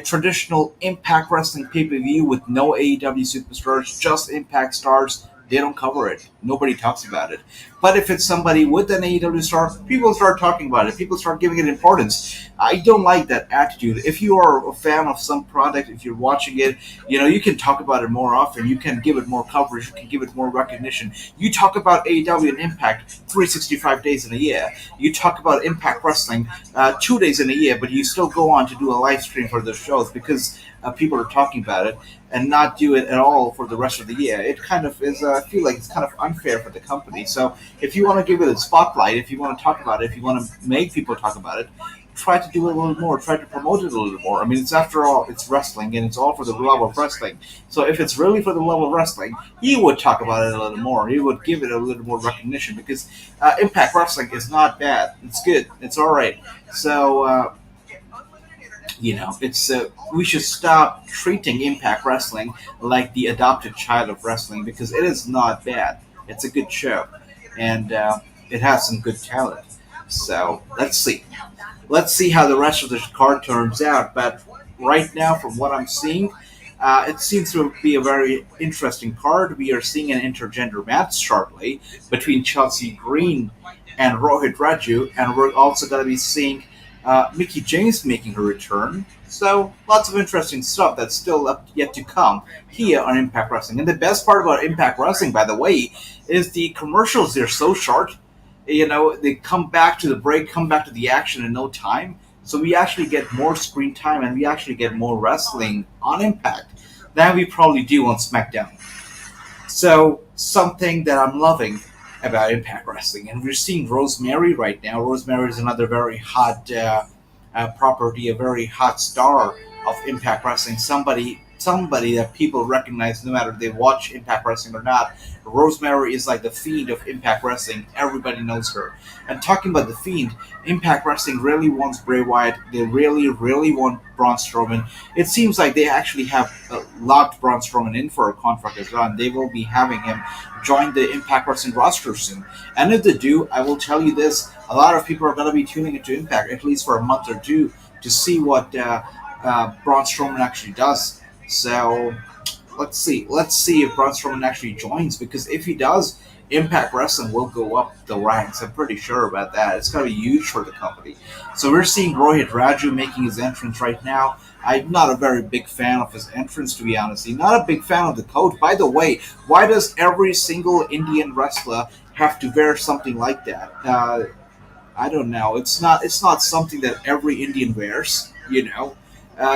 traditional Impact Wrestling pay-per-view with no AEW superstars, just Impact stars, they don't cover it. Nobody talks about it. But if it's somebody with an AEW star, people start talking about it. People start giving it importance. I don't like that attitude. If you are a fan of some product, if you're watching it, you can talk about it more often. You can give it more coverage. You can give it more recognition. You talk about AEW and Impact 365 days in a year. You talk about Impact Wrestling 2 days in a year, but you still go on to do a live stream for those shows because people are talking about it and not do it at all for the rest of the year. It kind of is, I feel like it's kind of unfair for the company. So if you want to give it a spotlight, if you want to talk about it, if you want to make people talk about it, try to do it a little more, try to promote it a little more. I mean, it's after all, it's wrestling, and it's all for the love of wrestling. So if it's really for the love of wrestling, you would talk about it a little more. You would give it a little more recognition because Impact Wrestling is not bad. It's good. It's all right. So, it's we should stop treating Impact Wrestling like the adopted child of wrestling because it is not bad. It's a good show, and it has some good talent. So let's see how the rest of the card turns out. But right now, from what I'm seeing, it seems to be a very interesting card. We are seeing an intergender match shortly between Chelsea Green and Rohit Raju, and we're also going to be seeing Mickie James making her return. So lots of interesting stuff that's still yet to come here on Impact Wrestling. And the best part about Impact Wrestling, by the way, is the commercials. They're so short. They come back to the break, come back to the action in no time. So we actually get more screen time and we actually get more wrestling on Impact than we probably do on SmackDown. So something that I'm loving about Impact Wrestling. And we're seeing Rosemary right now. Rosemary is another very hot property, a very hot star of Impact Wrestling. Somebody somebody that people recognize no matter they watch Impact Wrestling or not. Rosemary is like the fiend of Impact Wrestling. Everybody knows her. And talking about the fiend, Impact Wrestling really wants Bray Wyatt. They really, really want Braun Strowman. It seems like they actually have locked Braun Strowman in for a contract as well, and they will be having him join the Impact Wrestling roster soon. And if they do, I will tell you this: a lot of people are going to be tuning into Impact at least for a month or two to see what Braun Strowman actually does. So let's see if Braun Strowman actually joins, because if he does, Impact Wrestling will go up the ranks. I'm pretty sure about that. It's going to be huge for the company. So we're seeing Rohit Raju making his entrance right now. I'm not a very big fan of his entrance, to be honest. Not a big fan of the coat. By the way, why does every single Indian wrestler have to wear something like that? I don't know. It's not something that every Indian wears, you know.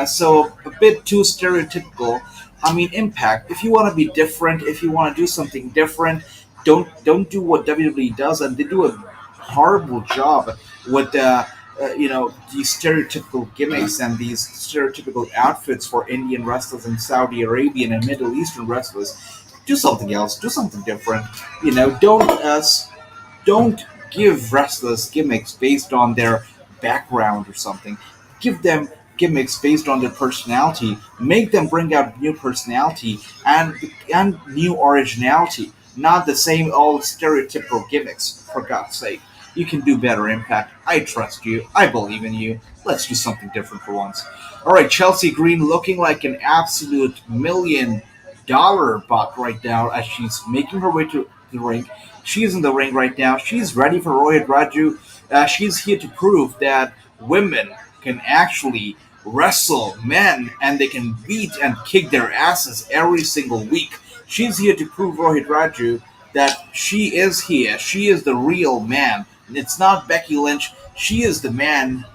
So a bit too stereotypical. I mean, Impact. If you want to be different, if you want to do something different, don't do what WWE does, and they do a horrible job with these stereotypical gimmicks and these stereotypical outfits for Indian wrestlers and Saudi Arabian and Middle Eastern wrestlers. Do something else. Do something different. Don't give wrestlers gimmicks based on their background or something. Give them gimmicks based on their personality. Make them bring out new personality and new originality, not the same old stereotypical gimmicks. For God's sake, you can do better, Impact. I trust you. I believe in you. Let's do something different for once. All right, Chelsea Green looking like an absolute $1 million buck right now as she's making her way to the ring. She's in the ring right now. She's ready for Rohit Raju. She's here to prove that women can actually wrestle men and they can beat and kick their asses every single week. She's here to prove Rohit Raju that she is here. She is the real man. It's not Becky Lynch. She is the man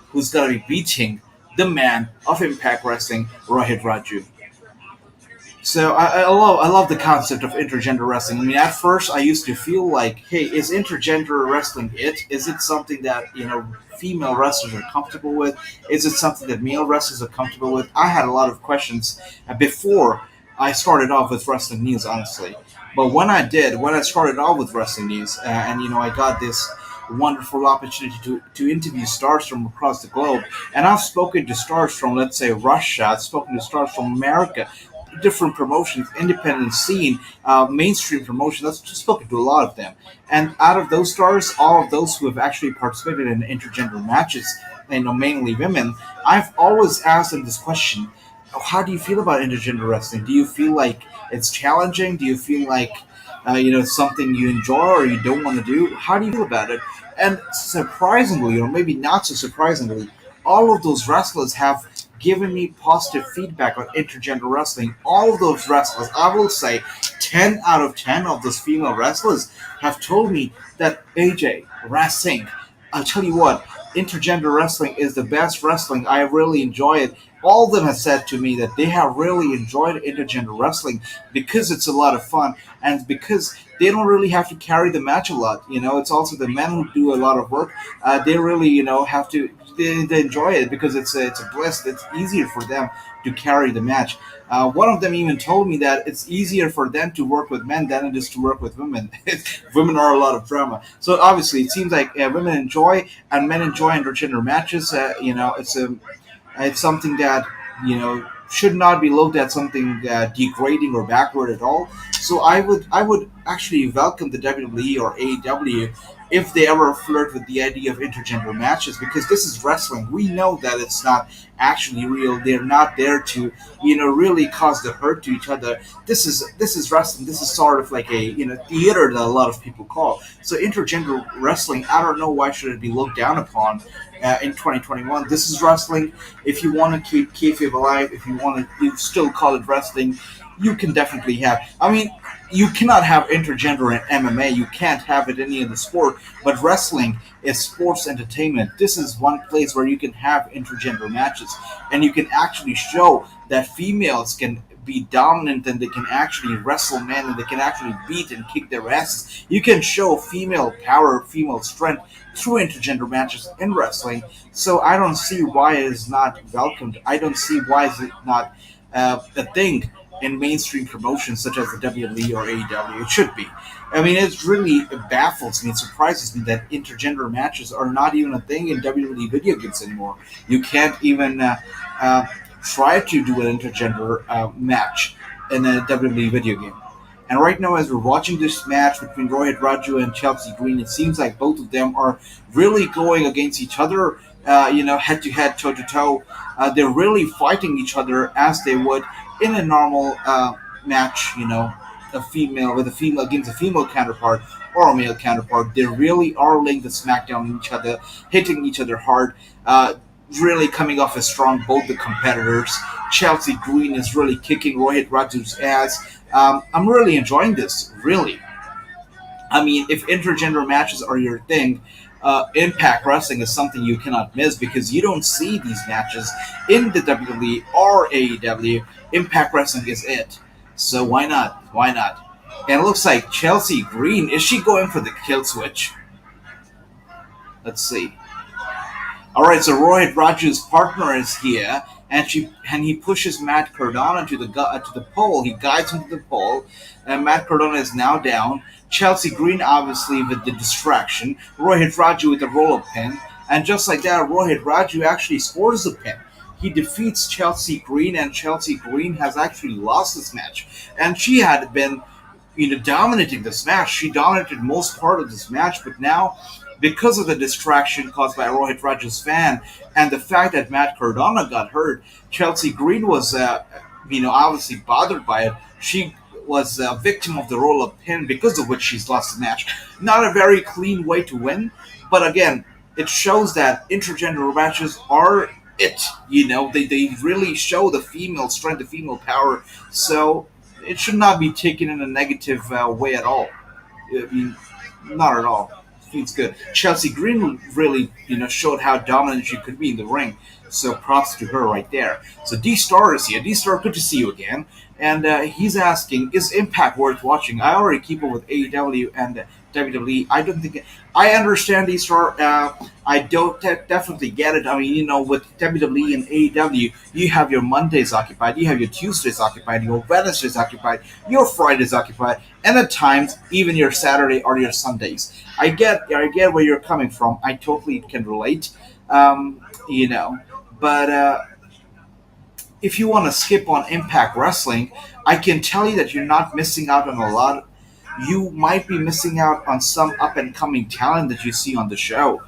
who's going to be beating the man of Impact Wrestling, Rohit Raju. So I love the concept of intergender wrestling. I mean, at first I used to feel like, hey, is intergender wrestling it? Is it something that female wrestlers are comfortable with? Is it something that male wrestlers are comfortable with? I had a lot of questions before I started off with Wrestling News, honestly. But when I started off with Wrestling News, and I got this wonderful opportunity to interview stars from across the globe. And I've spoken to stars from, let's say, Russia. I've spoken to stars from America, different promotions, independent scene, mainstream promotion. I've spoken to a lot of them. And out of those stars, all of those who have actually participated in intergender matches, mainly women, I've always asked them this question: how do you feel about intergender wrestling? Do you feel like it's challenging? Do you feel like something you enjoy or you don't want to do? How do you feel about it? And surprisingly, or maybe not so surprisingly, all of those wrestlers have given me positive feedback on intergender wrestling. All of those wrestlers, I will say, 10 out of 10 of those female wrestlers have told me that AJ, Wrassing, I'll tell you what, intergender wrestling is the best wrestling. I really enjoy it. All of them have said to me that they have really enjoyed intergender wrestling because it's a lot of fun and because they don't really have to carry the match a lot. It's also the men who do a lot of work. They really, have to. They enjoy it because it's a bliss. It's easier for them to carry the match. One of them even told me that it's easier for them to work with men than it is to work with women. Women are a lot of drama. So obviously, it seems like women enjoy and men enjoy intergender matches. It's something that should not be looked at something degrading or backward at all. So I would actually welcome the WWE or AEW if they ever flirt with the idea of intergender matches, because this is wrestling. We know that it's not actually real. They're not there to really cause the hurt to each other. This is wrestling. This is sort of like a theater that a lot of people call. So intergender wrestling, I don't know why should it be looked down upon in 2021. This is wrestling. If you want to keep kayfabe alive, if you want to you still call it wrestling, you can definitely have. I mean, you cannot have intergender in MMA. You can't have it in any other sport. But wrestling is sports entertainment. This is one place where you can have intergender matches, and you can actually show that females can be dominant and they can actually wrestle men and they can actually beat and kick their asses. You can show female power, female strength through intergender matches in wrestling. So I don't see why it is not welcomed. I don't see why is it not a thing in mainstream promotions such as the WWE or AEW. It should be. I mean, it really baffles me. It surprises me that intergender matches are not even a thing in WWE video games anymore. You can't even uh, try to do an intergender match in a WWE video game. And right now, as we're watching this match between Rohit Raju and Chelsea Green, it seems like both of them are really going against each other, head to head, toe to toe. They're really fighting each other as they would in a normal match, a female with a female against a female counterpart or a male counterpart. They really are laying the smackdown on each other, hitting each other hard. Really coming off as strong, both the competitors. Chelsea Green is really kicking Rohit Raju's ass. I'm really enjoying this, really. I mean, if intergender matches are your thing, Impact Wrestling is something you cannot miss because you don't see these matches in the WWE or AEW. Impact Wrestling is it. So why not? Why not? And it looks like Chelsea Green, is she going for the kill switch? Let's see. All right, so Rohit Raju's partner is here, and he pushes Matt Cardona to the pole. He guides him to the pole, and Matt Cardona is now down. Chelsea Green obviously with the distraction. Rohit Raju with the roll-up pin, and just like that, Rohit Raju actually scores the pin. He defeats Chelsea Green, and Chelsea Green has actually lost this match, and she had been dominating this match. She dominated most part of this match, but now, because of the distraction caused by Rohit Raju's fan and the fact that Matt Cardona got hurt, Chelsea Green was, obviously bothered by it. She was a victim of the roll-up pin, because of which she's lost the match. Not a very clean way to win, but again, it shows that intergender matches are it. They really show the female strength, the female power. So it should not be taken in a negative way at all. I mean, not at all. Feels good. Chelsea Green really, showed how dominant she could be in the ring. So props to her right there. So D-Star is here. D-Star, good to see you again. And he's asking, is Impact worth watching? I already keep up with AEW and WWE. I don't think I understand D-Star. I don't definitely get it. I mean, with WWE and AEW, you have your Mondays occupied, you have your Tuesdays occupied, your Wednesdays occupied, your Fridays occupied, and at times even your Saturday or your Sundays. I get where you're coming from. I totally can relate. But if you want to skip on Impact Wrestling, I can tell you that you're not missing out on a lot. You might be missing out on some up and coming talent that you see on the show.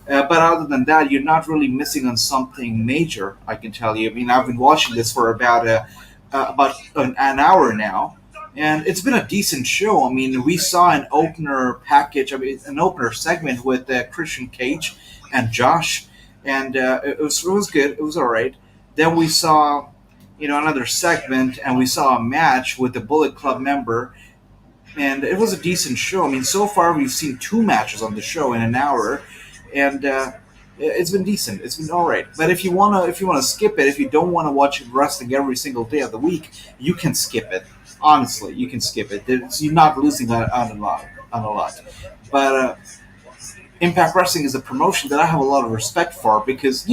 But other than that, you're not really missing on something major, I can tell you. I mean, I've been watching this for about an hour now, and it's been a decent show. I mean, we saw an opener package, an opener segment with Christian Cage and Josh, and it was good. It was all right. Then we saw, another segment, and we saw a match with the Bullet Club member, and it was a decent show. I mean, so far we've seen two matches on the show in an hour, and it's been decent. It's been all right. But if you wanna skip it, if you don't want to watch wrestling every single day of the week, you can skip it. Honestly, you can skip it. You're not losing on a lot. But Impact Wrestling is a promotion that I have a lot of respect for because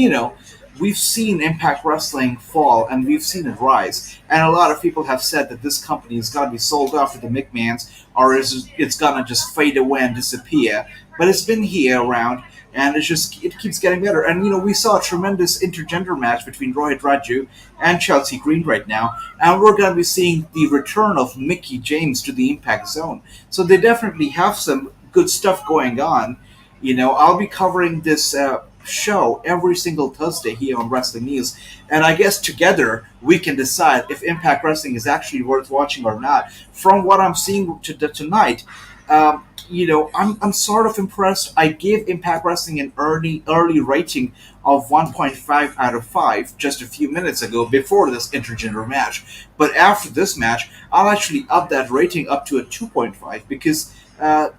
we've seen Impact Wrestling fall and we've seen it rise. And a lot of people have said that this company is going to be sold off to the McMahons or it's going to just fade away and disappear. But it's been here around and it keeps getting better. And, we saw a tremendous intergender match between Rohit Raju and Chelsea Green right now. And we're going to be seeing the return of Mickie James to the Impact Zone. So they definitely have some good stuff going on. I'll be covering this show every single Thursday here on Wrestling News, and I guess together we can decide if Impact Wrestling is actually worth watching or not. From what I'm seeing tonight, I'm sort of impressed. I gave Impact Wrestling an early rating of 1.5 out of 5 just a few minutes ago before this intergender match. But after this match, I'll actually up that rating up to a 2.5 because I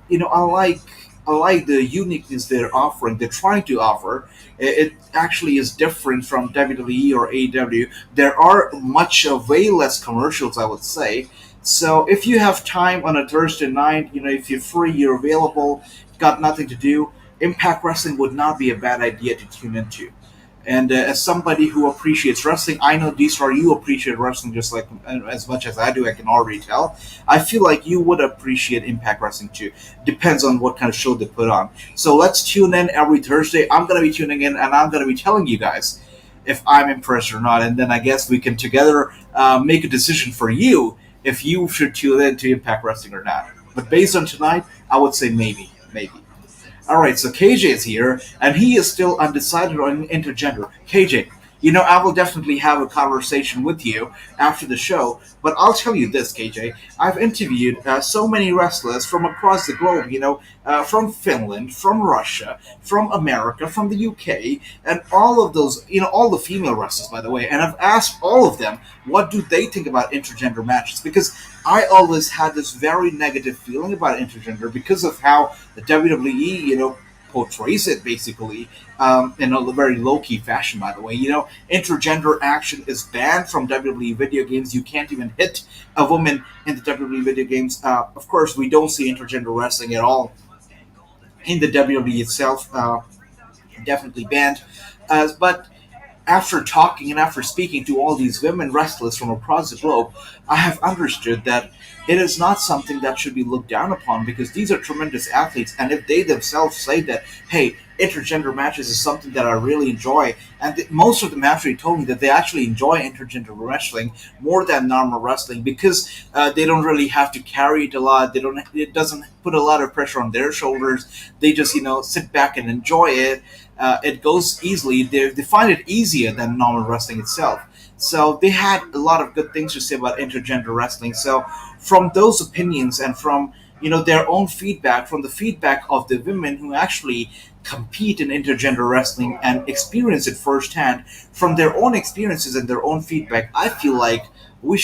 like the uniqueness they're offering. They're trying to offer. It actually is different from WWE or AEW. There are way less commercials, I would say. So if you have time on a Thursday night, if you're free, you're available, got nothing to do, Impact Wrestling would not be a bad idea to tune into. And as somebody who appreciates wrestling, I know D-Star, you appreciate wrestling just like as much as I do. I can already tell. I feel like you would appreciate Impact Wrestling too. Depends on what kind of show they put on. So let's tune in every Thursday. I'm gonna be tuning in, and I'm gonna be telling you guys if I'm impressed or not. And then I guess we can together make a decision for you if you should tune in to Impact Wrestling or not. But based on tonight, I would say maybe, maybe. All right, so KJ is here, and he is still undecided on intergender. KJ, I will definitely have a conversation with you after the show, but I'll tell you this, KJ. I've interviewed so many wrestlers from across the globe, from Finland, from Russia, from America, from the UK, and all of those, all the female wrestlers, by the way, and I've asked all of them what do they think about intergender matches, because I always had this very negative feeling about intergender because of how the WWE, portrays it basically in a very low key fashion. By the way, intergender action is banned from WWE video games. You can't even hit a woman in the WWE video games. Of course, we don't see intergender wrestling at all in the WWE itself. Definitely banned. But after talking and after speaking to all these women wrestlers from across the globe, I have understood that it is not something that should be looked down upon because these are tremendous athletes. And if they themselves say that, hey, intergender matches is something that I really enjoy, and most of them actually told me that they actually enjoy intergender wrestling more than normal wrestling because they don't really have to carry it a lot. It doesn't put a lot of pressure on their shoulders. They just sit back and enjoy it. It goes easily. They find it easier than normal wrestling itself. So they had a lot of good things to say about intergender wrestling. So from those opinions and from their own feedback, from the feedback of the women who actually compete in intergender wrestling and experience it firsthand, from their own experiences and their own feedback, I feel like we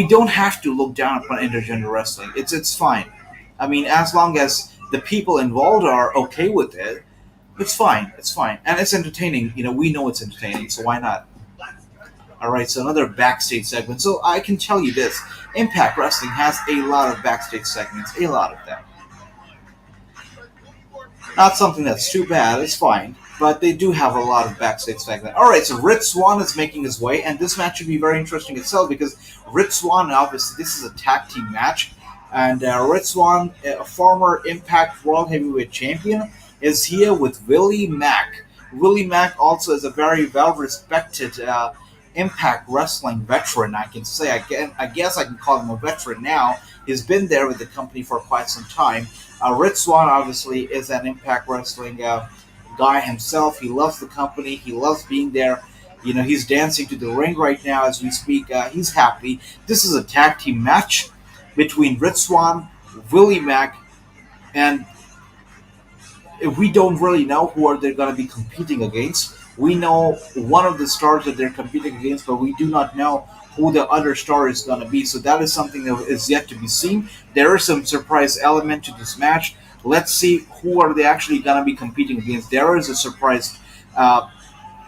don't have to look down upon intergender wrestling. It's fine. I mean, as long as the people involved are okay with it, it's fine. It's fine, and it's entertaining. We know it's entertaining, so why not? All right, so another backstage segment. So I can tell you this: Impact Wrestling has a lot of backstage segments, a lot of them. Not something that's too bad. It's fine, but they do have a lot of backstage segments. All right, so Rich Swann is making his way, and this match should be very interesting itself because Rich Swann, obviously, this is a tag team match, and Rich Swann, a former Impact World Heavyweight Champion, is here with Willie Mack. Willie Mack also is a very well-respected Impact Wrestling veteran, I can say. I guess I can call him a veteran now. He's been there with the company for quite some time. Rich Swann, obviously, is an Impact Wrestling guy himself. He loves the company. He loves being there. He's dancing to the ring right now as we speak. He's happy. This is a tag team match between Rich Swann, Willie Mack, and we don't really know who are they going to be competing against. We know one of the stars that they're competing against, but we do not know who the other star is going to be. So that is something that is yet to be seen. There is some surprise element to this match. Let's see who are they actually going to be competing against. There is a surprise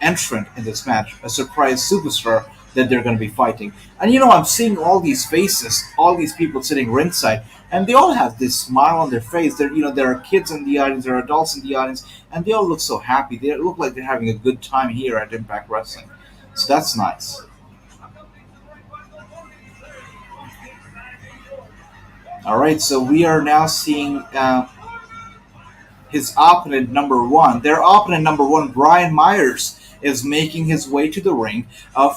entrant in this match, a surprise superstar that they're going to be fighting. And I'm seeing all these faces, all these people sitting ringside, and they all have this smile on their face. There are kids in the audience, there are adults in the audience, and they all look so happy. They look like they're having a good time here at Impact Wrestling. So that's nice. All right, so we are now seeing his opponent number one. Their opponent number one, Brian Myers, is making his way to the ring,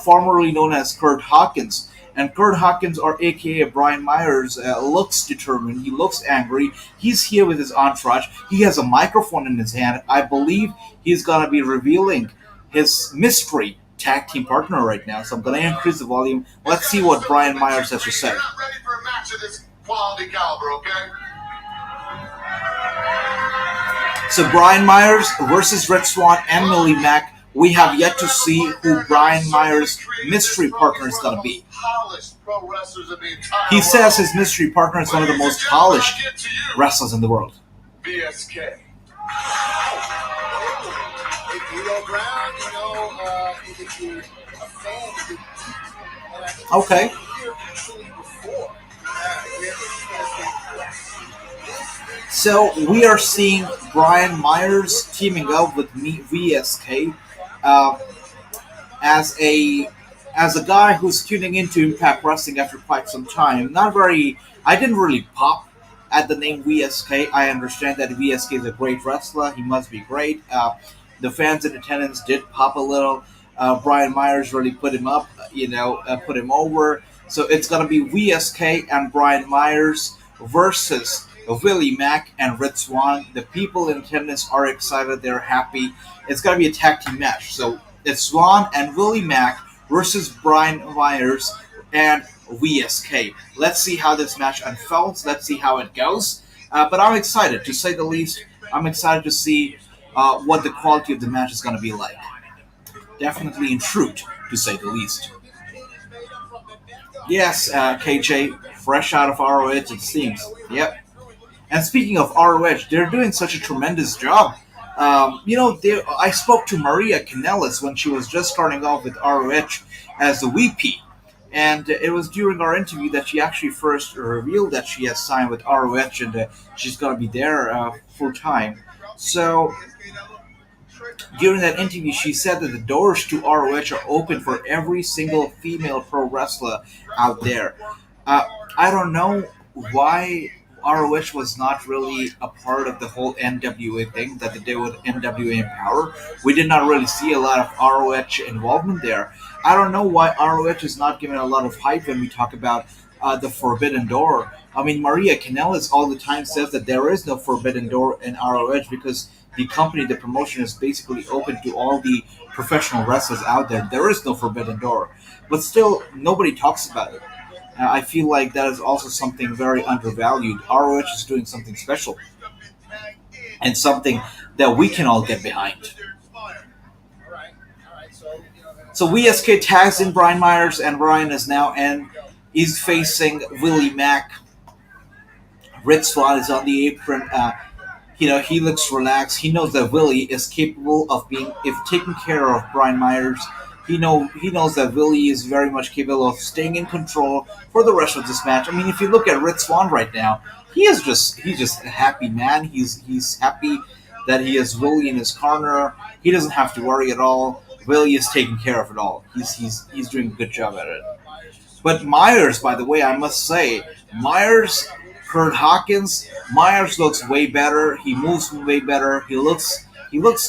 formerly known as Kurt Hawkins. And Kurt Hawkins, or aka Brian Myers, looks determined. He looks angry. He's here with his entourage. He has a microphone in his hand. I believe he's going to be revealing his mystery tag team partner right now. So I'm going to increase the volume. Let's see what Brian Myers has to say. You're not ready for a match of this quality caliber, okay? So Brian Myers versus Rich Swann and Willie Mack. We have yet to see who Brian Myers' mystery partner is going to be. He says his mystery partner is one of the most polished wrestlers in the world. BSK. Okay. So we are seeing Brian Myers teaming up with VSK. Uh, as a guy who's tuning into Impact Wrestling after quite some time, not very. I didn't really pop at the name VSK. I understand that VSK is a great wrestler. He must be great. The fans in attendance did pop a little. Brian Myers really put him up, put him over. So it's gonna be VSK and Brian Myers versus Willie Mack and Red Swan. The people in attendance are excited. They're happy. It's gonna be a tag team match. So it's Swan and Willie Mack versus Brian Myers and VSK. Let's see how this match unfolds. Let's see how it goes. But I'm excited, to say the least. I'm excited to see what the quality of the match is going to be like. Definitely intrigued, to say the least. Yes, KJ, fresh out of ROH, it seems. Yep. And speaking of ROH, they're doing such a tremendous job. I spoke to Maria Kanellis when she was just starting off with ROH as the VP. And it was during our interview that she actually first revealed that she has signed with ROH and she's going to be there full time. So during that interview, she said that the doors to ROH are open for every single female pro wrestler out there. Uh, I don't know why ROH was not really a part of the whole NWA thing that they did with NWA Empower. We did not really see a lot of ROH involvement there. I don't know why ROH is not given a lot of hype when we talk about the Forbidden Door. I mean, Maria Kanellis all the time says that there is no Forbidden Door in ROH because the company, the promotion is basically open to all the professional wrestlers out there. There is no Forbidden Door. But still, nobody talks about it. I feel like that is also something very undervalued. ROH is doing something special and something that we can all get behind. So VSK tags in Brian Myers, and Brian is now in. He's facing Willie Mack. Red Swan is on the apron. He looks relaxed. He knows that Willie is capable of being, if taking care of Brian Myers. He knows that Willie is very much capable of staying in control for the rest of this match. I mean, if you look at Red Swan right now, he's just a happy man. He's happy that he has Willie in his corner. He doesn't have to worry at all. Willie is taking care of it all. He's doing a good job at it. But Myers, by the way, I must say, Myers, Kurt Hawkins, Myers looks way better. He moves way better. He looks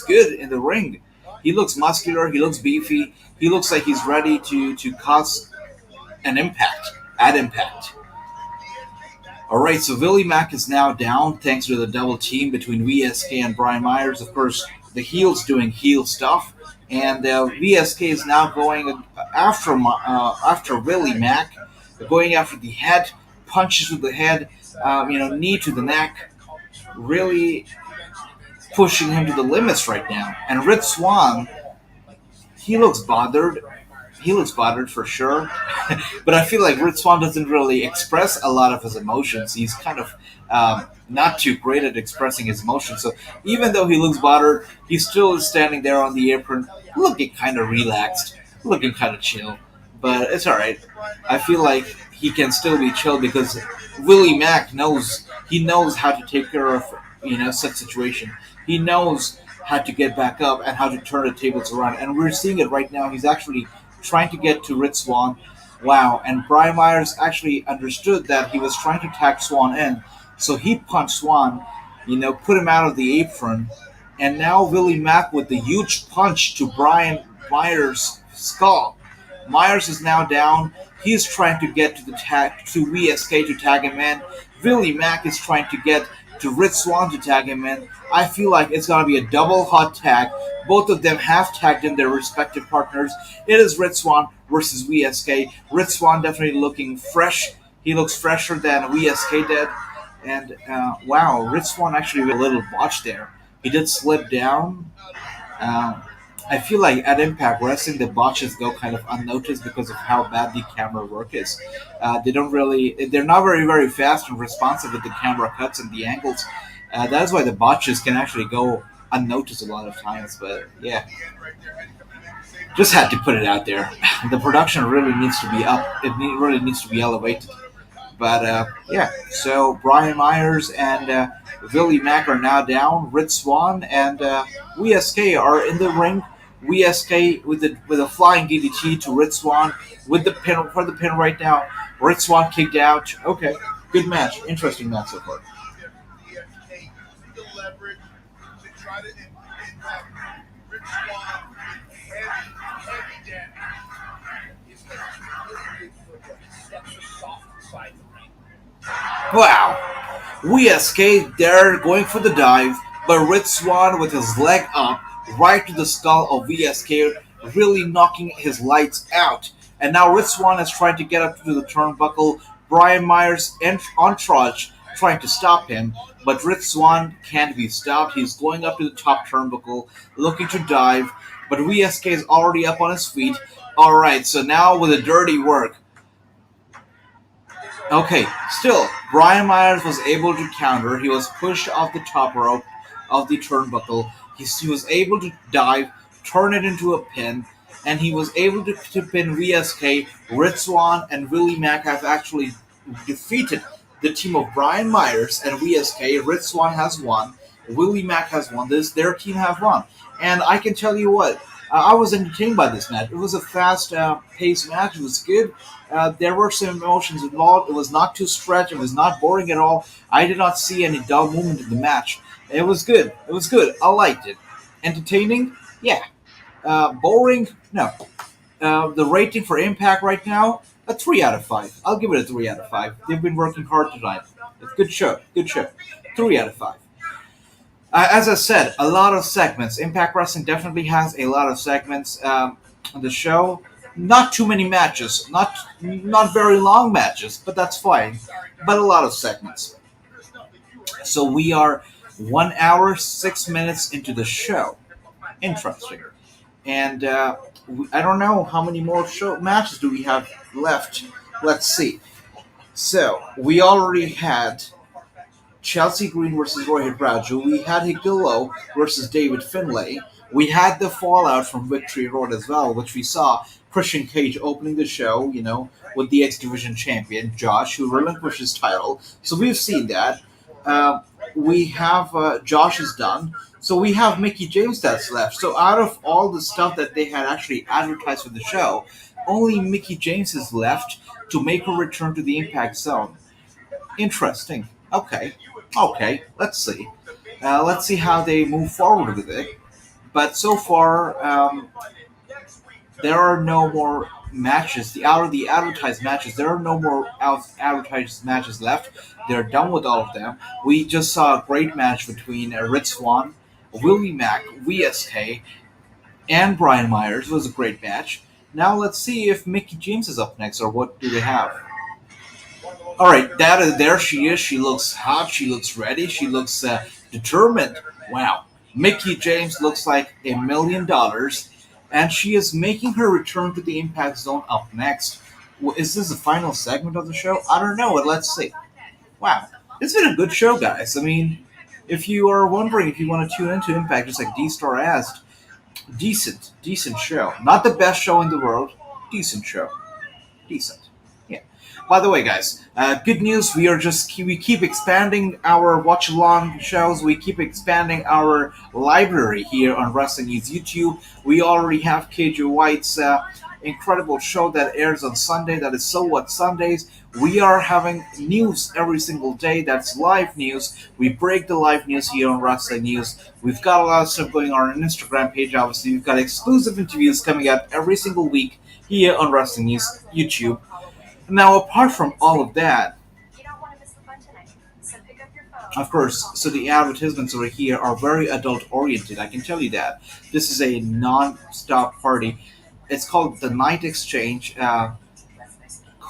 good in the ring. He looks muscular. He looks beefy. He looks like he's ready to cause an impact at Impact. All right, so Willie Mack is now down thanks to the double team between VSK and Brian Myers. Of course, the heel's doing heel stuff, and VSK is now going after Willie Mack, going after the head, punches to the head, knee to the neck, really pushing him to the limits right now. And Red Swan, he looks bothered. He looks bothered for sure. But I feel like Red Swan doesn't really express a lot of his emotions. He's kind of not too great at expressing his emotions. So even though he looks bothered, he still is standing there on the apron, looking kind of relaxed, looking kind of chill. But it's all right. I feel like he can still be chill because Willie Mack knows how to take care of such situation. He knows how to get back up and how to turn the tables around, and we're seeing it right now. He's actually trying to get to Red Swan. Wow, and Brian Myers actually understood that he was trying to tag Swan in, so he punched Swan, put him out of the apron, and now Willie Mack with the huge punch to Brian Myers' skull. Myers is now down. He's trying to get to VSK to tag him in. Willie Mack is trying to get to Red Swan to tag him in. I feel like it's going to be a double hot tag. Both of them have tagged in their respective partners. It is Red Swan versus VSK. Red Swan definitely looking fresh. He looks fresher than VSK did. And wow, Red Swan actually a little botch there. He did slip down. I feel like at Impact Wrestling, the botches go kind of unnoticed because of how bad the camera work is. They're not very, very fast and responsive with the camera cuts and the angles. That's why the botches can actually go unnoticed a lot of times. But yeah, just had to put it out there. The production really needs to be up. Really needs to be elevated. But yeah, so Brian Myers and Willie Mack are now down. Red Swan and VSK are in the ring VSK with a flying DDT to Red Swan with the pin for the pin right now. Red Swan kicked out. Okay, good match, interesting match so far. EFK using the leverage to try to impact Rich Swan with heavy damage. He's got two really big footwork. He steps are soft inside the ring. Wow. VSK there going for the dive, but Red Swan with his leg up right to the skull of VSK, really knocking his lights out. And now Red Swan is trying to get up to the turnbuckle. Brian Myers and Entourage trying to stop him, but Red Swan can't be stopped. He's going up to the top turnbuckle, looking to dive, but VSK is already up on his feet. Alright, so now with the dirty work, okay, still, Brian Myers was able to counter. He was pushed off the top rope of the turnbuckle. He was able to dive, turn it into a pin, and he was able to pin VSK. Red Swan and Willie Mack have actually defeated the team of Brian Myers and VSK. Red Swan has won. Willie Mack has won. Their team have won. And I can tell you what, I was entertained by this match. It was a fast-paced match. It was good. There were some emotions involved. It was not too stretched. It was not boring at all. I did not see any dull movement in the match. It was good. It was good. I liked it. Entertaining? Yeah. Boring? No. The rating for Impact right now? A 3 out of 5. I'll give it a 3 out of 5. They've been working hard tonight. It's a good show. Good show. 3 out of 5. As I said, a lot of segments. Impact Wrestling definitely has a lot of segments on the show. Not too many matches, not very long matches, but that's fine. But a lot of segments. So we are 1 hour 6 minutes into the show. Interesting. And I don't know how many more show matches do we have left. Let's see. So we already had Chelsea Green versus Rohit Raju. We had Hikuleo versus David Finlay. We had the fallout from Victory Road as well, which we saw Christian Cage opening the show, with the X Division champion, Josh, who relinquished his title. So we've seen that. We have Josh is done. So we have Mickie James that's left. So out of all the stuff that they had actually advertised for the show, only Mickie James is left to make her return to the Impact Zone. Interesting. Okay, let's see. Let's see how they move forward with it. But so far, there are no more matches. Out of the advertised matches, there are no more advertised matches left. They're done with all of them. We just saw a great match between Red Swan, Willie Mack, VSK, and Brian Myers. It was a great match. Now let's see if Mickie James is up next, or what do they have? All right, there she is. She looks hot. She looks ready. She looks determined. Wow. Mickie James looks like $1,000,000, and she is making her return to the Impact Zone up next. Is this the final segment of the show? I don't know. Let's see. Wow. It's been a good show, guys. I mean, if you are wondering if you want to tune into Impact, just like D-Star asked, decent show. Not the best show in the world. Decent show. Decent. Yeah. By the way, guys, good news. We keep expanding our watch along shows. We keep expanding our library here on Wrestling News YouTube. We already have KJ White's incredible show that airs on Sunday. That is So What Sundays. We are having news every single day. That's live news. We break the live news here on Wrestling News. We've got a lot of stuff going on our Instagram page. Obviously, we've got exclusive interviews coming out every single week here on Wrestling News YouTube. Now, apart from all of that, of course, so the advertisements over here are very adult-oriented. I can tell you that. This is a non-stop party. It's called the Night Exchange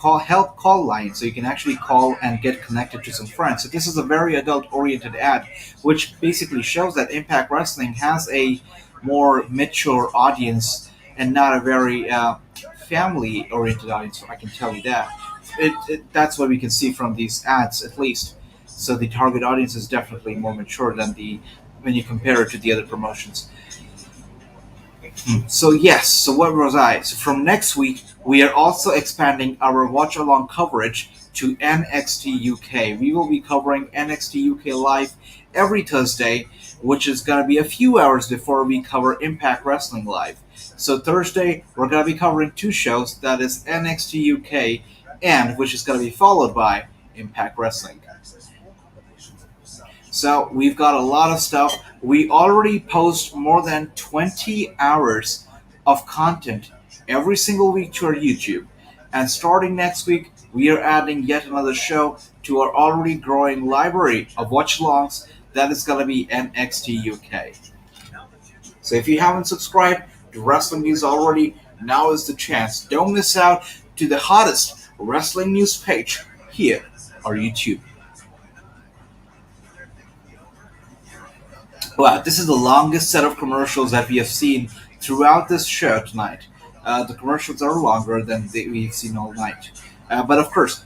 help call line, so you can actually call and get connected to some friends. So this is a very adult-oriented ad, which basically shows that Impact Wrestling has a more mature audience and not a very family-oriented audience. I can tell you that. That's what we can see from these ads, at least. So the target audience is definitely more mature than when you compare it to the other promotions. So yes, so what was I? So from next week, we are also expanding our watch-along coverage to NXT UK. We will be covering NXT UK live every Thursday, which is going to be a few hours before we cover Impact Wrestling live. So Thursday, we're going to be covering two shows, that is NXT UK, and which is going to be followed by Impact Wrestling. So we've got a lot of stuff. We already post more than 20 hours of content every single week to our YouTube. And starting next week, we are adding yet another show to our already growing library of watch alongs. That is going to be NXT UK. So if you haven't subscribed to Wrestling News already, now is the chance. Don't miss out to the hottest wrestling news page here on YouTube. Wow, this is the longest set of commercials that we have seen throughout this show tonight. The commercials are longer than we've seen all night. But of course,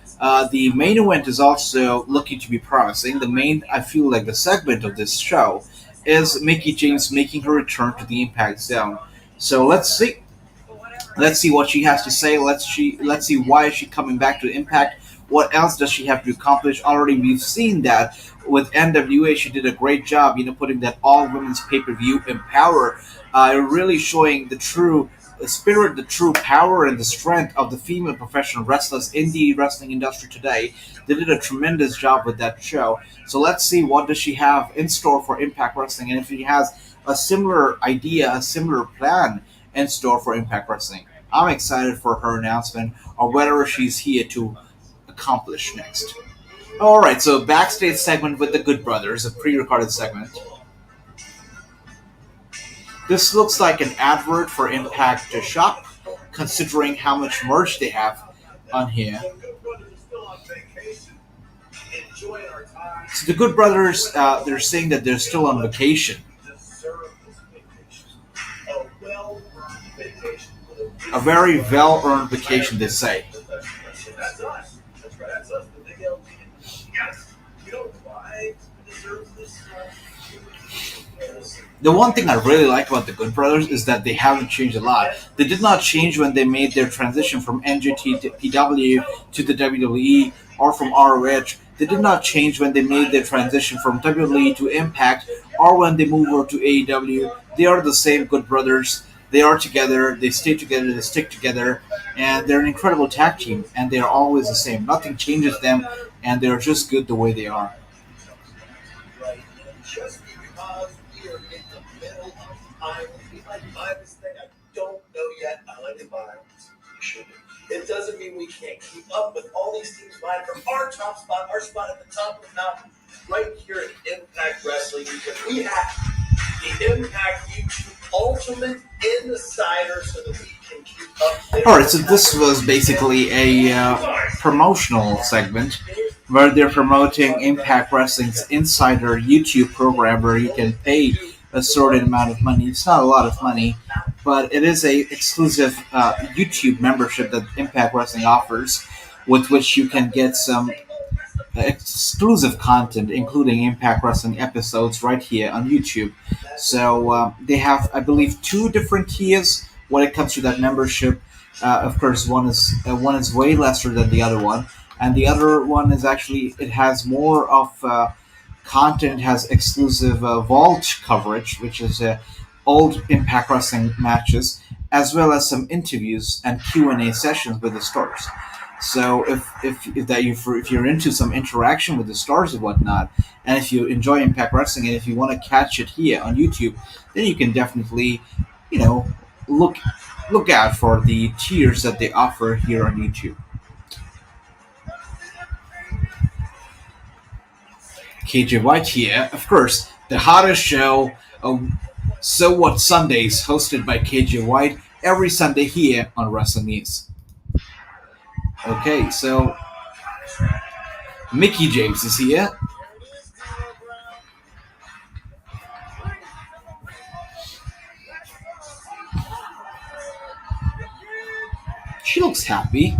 the main event is also looking to be promising. The main, I feel like, the segment of this show is Mickie James making her return to the Impact Zone. So let's see. Let's see what she has to say. Let's see why is she coming back to Impact. What else does she have to accomplish? Already we've seen that with NWA. She did a great job, putting that all women's pay-per-view Empower, really showing the true spirit, the true power, and the strength of the female professional wrestlers in the wrestling industry today. They did a tremendous job with that show. So let's see what does she have in store for Impact Wrestling, and if she has a similar idea, a similar plan in store for Impact Wrestling. I'm excited for her announcement or whatever she's here to accomplish next. Alright, so backstage segment with the Good Brothers, a pre-recorded segment. This looks like an advert for Impact to shop, considering how much merch they have on here. So the Good Brothers, they're saying that they're still on vacation. A very well-earned vacation, they say. That's us. That's right. That's us. The big LG. Yes. You know why we deserve this? The one thing I really like about the Good Brothers is that they haven't changed a lot. They did not change when they made their transition from NJT to PW to the WWE or from ROH. They did not change when they made their transition from WWE to Impact or when they moved over to AEW. They are the same Good Brothers. They are together, they stay together, they stick together, and they're an incredible tag team, and they're always the same. Nothing changes them, and they're just good the way they are. Right. Just because we are in the middle of time, we might buy this thing. I don't know yet. I like to buy it. You should. It doesn't mean we can't keep up with all these teams vying for our top spot, our spot at the top of the mountain, right here at Impact Wrestling, because we have the Impact YouTube Ultimate Insider so that we can keep up there. Alright, so this was basically a promotional segment where they're promoting Impact Wrestling's Insider YouTube program where you can pay a certain amount of money. It's not a lot of money, but it is a exclusive YouTube membership that Impact Wrestling offers, with which you can get some exclusive content, including Impact Wrestling episodes right here on YouTube. So they have, I believe, two different tiers when it comes to that membership. Of course, one is way lesser than the other one, and the other one is actually, it has more of content, has exclusive Vault coverage, which is old Impact Wrestling matches, as well as some interviews and Q&A sessions with the stars. So if you're into some interaction with the stars and whatnot, and if you enjoy Impact Wrestling, and if you want to catch it here on YouTube, then you can definitely, look out for the tiers that they offer here on YouTube. KJ White here, of course, the hottest show, So What Sundays, hosted by KJ White every Sunday here on Wrestling News. Okay, so Mickie James is here. She looks happy.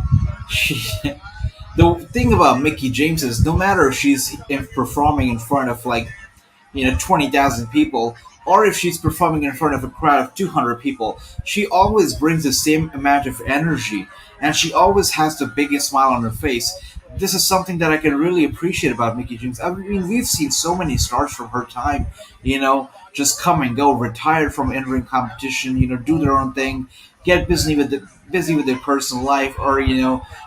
The thing about Mickie James is no matter if she's performing in front of 20,000 people, or if she's performing in front of a crowd of 200 people, she always brings the same amount of energy, and she always has the biggest smile on her face. this is something that I can really appreciate about Mickie James. I mean, we've seen so many stars from her time, just come and go, retire from in-ring competition, do their own thing, get busy with their personal life, or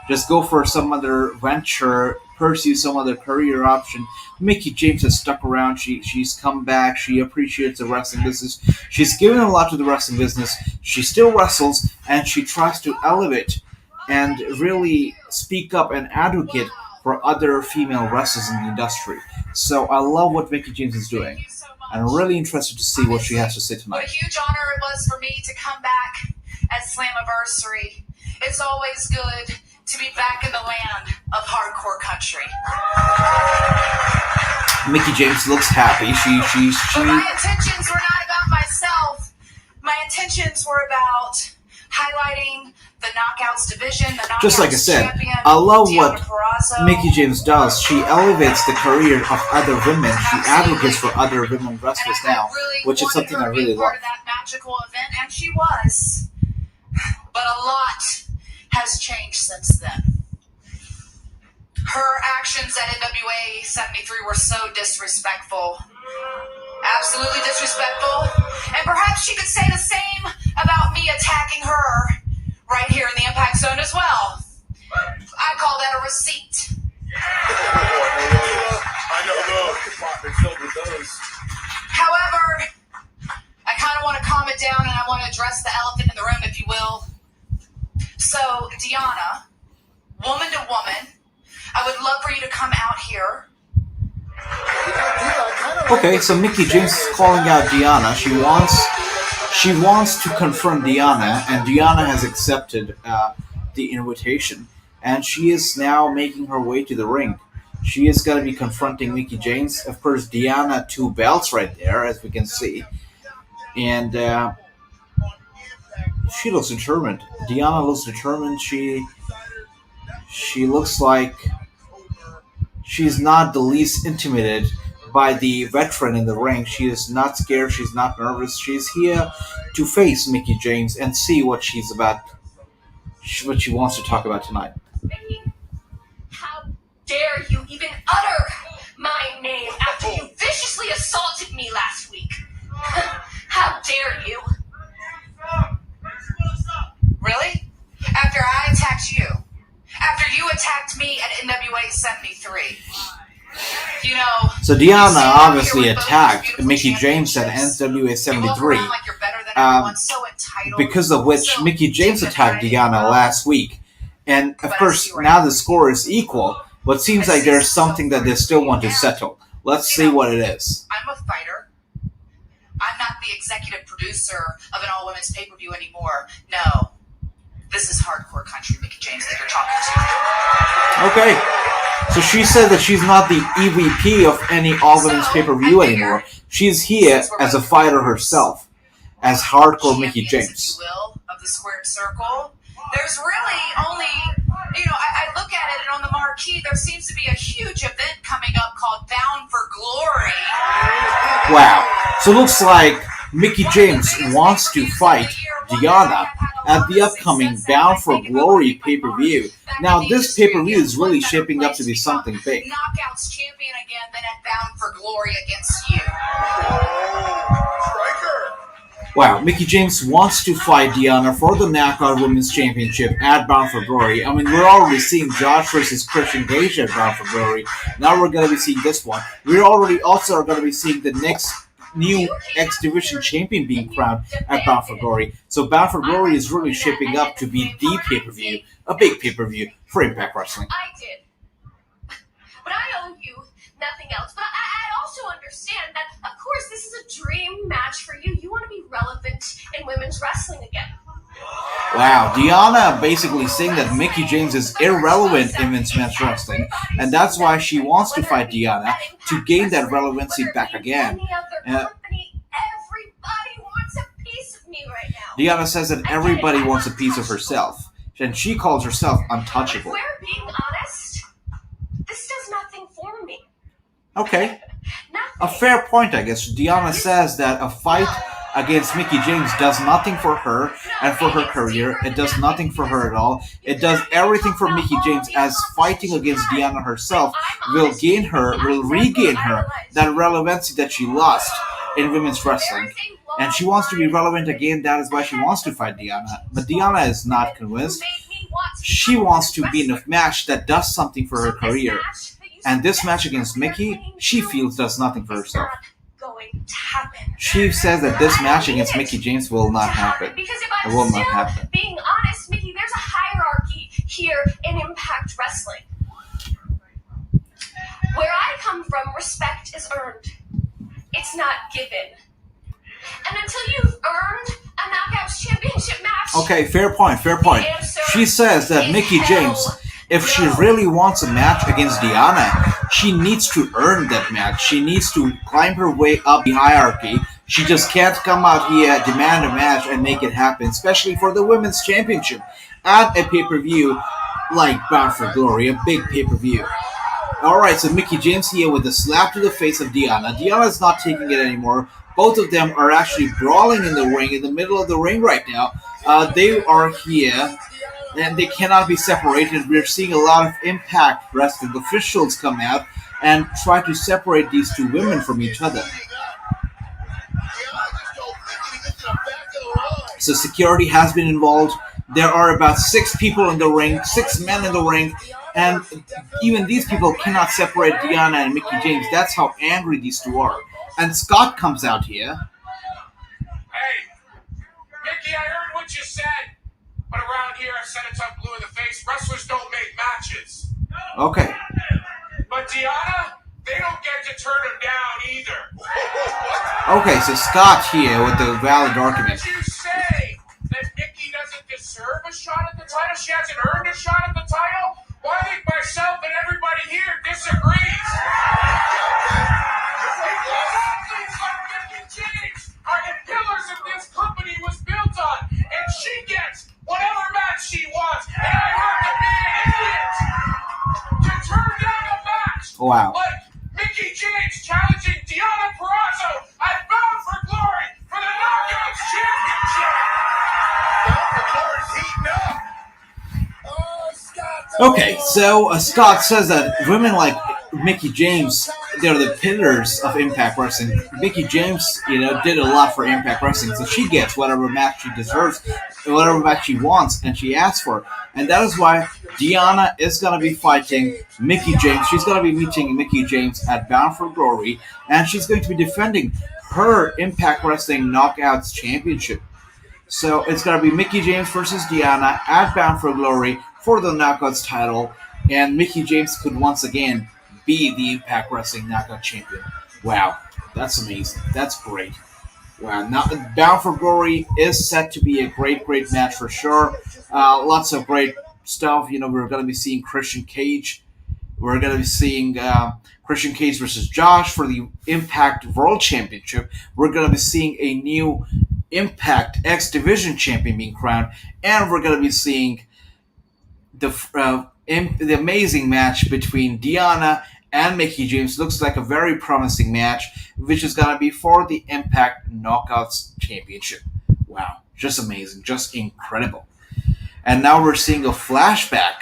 just go for some other venture, pursue some other career option. Mickie James has stuck around. She's come back. She appreciates the wrestling business. She's given a lot to the wrestling business. She still wrestles, and she tries to elevate and really speak up and advocate for other female wrestlers in the industry. So I love what Mickie James is doing. And I'm really interested to see what she has to say What tonight. a huge honor it was for me to come back at Slammiversary. It's always good to be back in the land of hardcore country. Mickie James looks happy. But my intentions were not about myself. My intentions were about highlighting the Knockouts division, the Knockouts Just like I said, champion, I love Deonna what Purrazzo. Mickie James does. She elevates the career of other women. She advocates for other women wrestlers And I now, really which is wanted something her I to be really part love. of that magical event, and she was. But a lot has changed since then. Her actions at NWA 73 were so disrespectful. Absolutely disrespectful. And perhaps she could say the same about me attacking her right here in the Impact Zone as well. I call that a receipt. I know the department filled with those. However, I kind of want to calm it down, and I want to address the elephant in the room, if you will. So, Deonna, woman to woman, I would love for you to come out here. Okay, so Mickie James is calling out Deonna. She wants to confront Deonna, and Deonna has accepted the invitation, and she is now making her way to the ring. She is going to be confronting Mickie James. Of course, Deonna, 2 belts right there, as we can see, and she looks determined. Deonna looks determined. She looks like she's not the least intimidated by the veteran in the ring. She is not scared. She's not nervous. She's here to face Mickie James and see what she's about, what she wants to talk about tonight. Mickie, how dare you even utter my name after you viciously assaulted me last week? How dare you? Really? After I attacked you? After you attacked me at NWA 73? So Deonna obviously attacked Mickie James at NWA 73, because of which Mickie James attacked Deonna last week. And of course, now the score is equal, but it seems like there's something that they still want to settle. Let's see what it is. I'm a fighter. I'm not the executive producer of an all-women's pay-per-view anymore. No. This is hardcore country, Mickie James, that you're talking to. Okay. So she said that she's not the EVP of any all-women's pay-per-view anymore. She's here as a fighter herself, as hardcore Mickie James. If you will, of the squared circle. There's really only, I look at it, and on the marquee, there seems to be a huge event coming up called Bound for Glory. Wow. So it looks like Mickie James wants to fight Deonna at the upcoming Bound for Glory pay-per-view. Now, this pay-per-view is really shaping up to be something big. Knockouts champion again, then at Bound for Glory against you. Striker! Wow, Mickie James wants to fight Deonna for the Knockout Women's Championship at Bound for Glory. I mean, we're already seeing Josh versus Christian Gage at Bound for Glory. Now we're going to be seeing this one. We're already also are going to be seeing the next new X Division champion being crowned at Bound for Glory. So Bound for Glory is really shaping up to be the pay-per-view, a big pay-per-view for Impact Wrestling. I did. But I owe you nothing else. But I also understand that, of course, this is a dream match for you. You want to be relevant in women's wrestling again. Wow, Deonna basically saying that Mickie James is irrelevant in men's wrestling, and that's why she wants to fight Deonna to gain that relevancy back again. Everybody wants a piece of me right now. Deonna says that everybody wants a piece of herself, and she calls herself untouchable. If we're being honest, this does nothing for me. Okay, Nothing. a fair point, I guess. Deonna says that a fight against Mickie James does nothing for her and for her career. It does nothing for her at all. It does everything for Mickie James, as fighting against Diana herself will regain her that relevancy that she lost in women's wrestling. And she wants to be relevant again. That is why she wants to fight Diana. But Diana is not convinced. She wants to be in a match that does something for her career. And this match against Mickie, she feels does nothing for herself. She says that this match against Mickie James will not happen. It will not happen. Being honest, Mickie, there's a hierarchy here in Impact Wrestling. Where I come from, respect is earned. It's not given. And until you've earned a Knockouts Championship match... Okay, fair point. She says that Mickie James, if she really wants a match against Diana, she needs to earn that match. She needs to climb her way up the hierarchy. She just can't come out here, demand a match, and make it happen, especially for the Women's Championship at a pay-per-view like Bound for Glory, a big pay-per-view. Alright, so Mickie James here with a slap to the face of Diana. Diana's not taking it anymore. Both of them are actually brawling in the ring, in the middle of the ring right now. They are here, and they cannot be separated. We're seeing a lot of Impact Wrestling officials come out and try to separate these two women from each other. So security has been involved. There are about 6 people in the ring, 6 men in the ring, and even these people cannot separate Diana and Mickie James. That's how angry these two are. And Scott comes out here. Hey, Mickie, I heard what you said, but around here I said it's blue in the face. Wrestlers don't make matches. Okay. But Diana, they don't get to turn him down either. Okay, so Scott here with the valid argument. Why did you say that Mickie doesn't deserve a shot at the title? She hasn't earned a shot at the title? Well, I think myself and everybody here disagrees. Mickie James are the pillars of this company was built on, and she gets whatever match she wants, and I have to be an idiot to turn down a match. Wow. Like Mickie James challenging Diana Purrazzo at Bound for Glory for the Knockouts Championship. Bound for Glory's heating up. Okay, so Scott says that women like Mickie James, they're the pillars of Impact Wrestling. Mickie James, did a lot for Impact Wrestling, so she gets whatever match she deserves, whatever match she wants, and she asks for. And that is why Diana is going to be fighting Mickie James. She's going to be meeting Mickie James at Bound for Glory, and she's going to be defending her Impact Wrestling Knockouts Championship. So it's going to be Mickie James versus Diana at Bound for Glory for the Knockouts title, and Mickie James could once again be the Impact Wrestling Knockout Champion. Wow, that's amazing. That's great. Wow, now Bound for Glory is set to be a great match for sure. Lots of great stuff. We're going to be seeing Christian Cage. We're going to be seeing Christian Cage versus Josh for the Impact World Championship. We're going to be seeing a new Impact X Division Champion being crowned, and we're going to be seeing the amazing match between Diana and Mickie James. Looks like a very promising match, which is going to be for the Impact Knockouts Championship. Wow, just amazing, just incredible. And now we're seeing a flashback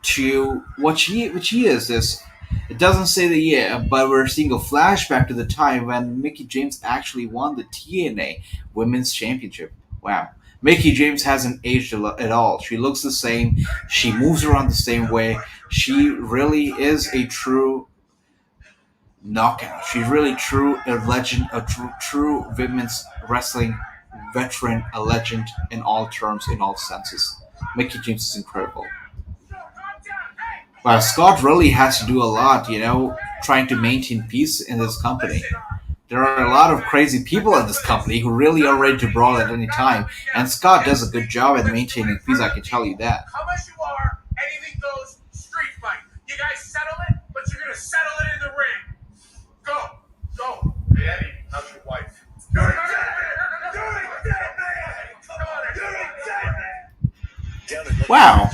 to which year is this? It doesn't say the year, but we're seeing a flashback to the time when Mickie James actually won the TNA Women's Championship. Wow. Mickie James hasn't aged at all. She looks the same. She moves around the same way. She really is a true knockout. She's really a legend, a true women's wrestling veteran, a legend in all terms, in all senses. Mickie James is incredible. Wow, Scott really has to do a lot, trying to maintain peace in this company. There are a lot of crazy people in this company who really are ready to brawl at any time, and Scott does a good job at maintaining peace, I can tell you that. How much you are, anything goes, street fight. You guys settle it, but you're going to settle it in the ring. Go. Hey, Eddie, how's your wife? Wow,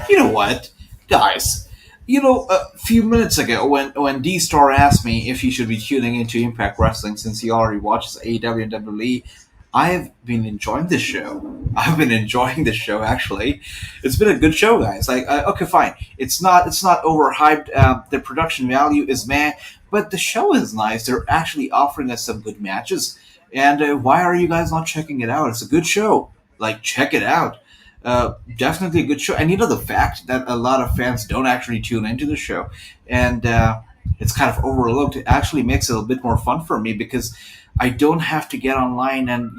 you know what, guys? A few minutes ago, when D-Star asked me if he should be tuning into Impact Wrestling since he already watches AEW and WWE, I've been enjoying this show. I've been enjoying this show actually. It's been a good show, guys. Like, okay, fine. It's not overhyped. The production value is meh, but the show is nice. They're actually offering us some good matches. And why are you guys not checking it out? It's a good show. Like, check it out. Definitely a good show. And you know the fact that a lot of fans don't actually tune into the show, and it's kind of overlooked. It actually makes it a bit more fun for me because I don't have to get online and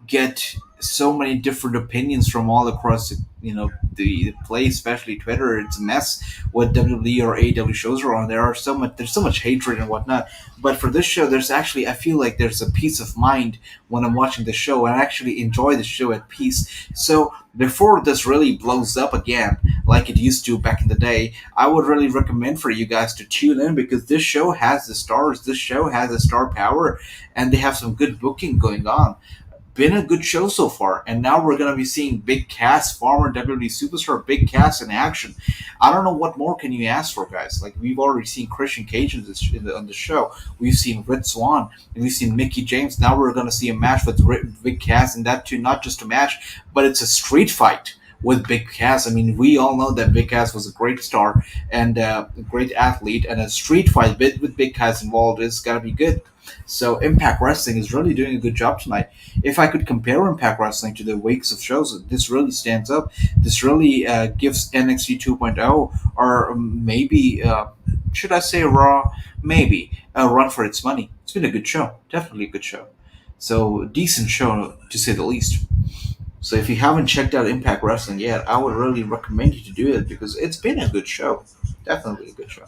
get so many different opinions from all across the place, especially Twitter. It's a mess what WWE or AEW shows are on. There's so much hatred and whatnot. But for this show, there's actually I feel like there's a peace of mind when I'm watching the show, and I actually enjoy the show at peace. So before this really blows up again, like it used to back in the day, I would really recommend for you guys to tune in because this show has the stars. This show has the star power, and they have some good booking going on. Been a good show so far, and now we're gonna be seeing Big Cass, former WWE superstar Big Cass in action. I don't know what more can you ask for, guys. Like we've already seen Christian Cage on the show. We've seen Red Swan, and we've seen Mickie James. Now we're gonna see a match with Big Cass, and that too not just a match, but it's a street fight with Big Cass. I mean, we all know that Big Cass was a great star and a great athlete, and a street fight with Big Cass involved is gotta be good. So Impact Wrestling is really doing a good job tonight. If I could compare Impact Wrestling to the weeks of shows, this really stands up. This really gives NXT 2.0, or maybe should I say Raw, maybe a run for its money. It's been a good show, definitely a good show. So decent show to say the least. So if you haven't checked out Impact Wrestling yet, I would really recommend you to do it because it's been a good show, definitely a good show.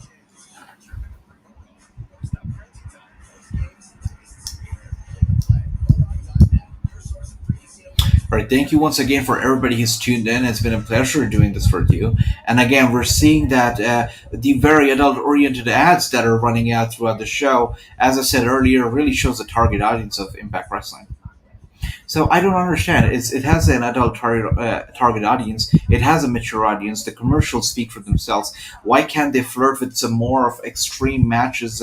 All right, thank you once again for everybody who's tuned in. It's been a pleasure doing this for you. And again, we're seeing that the very adult-oriented ads that are running out throughout the show, as I said earlier, really shows the target audience of Impact Wrestling. So I don't understand. It has an adult target audience. It has a mature audience. The commercials speak for themselves. Why can't they flirt with some more of extreme matches?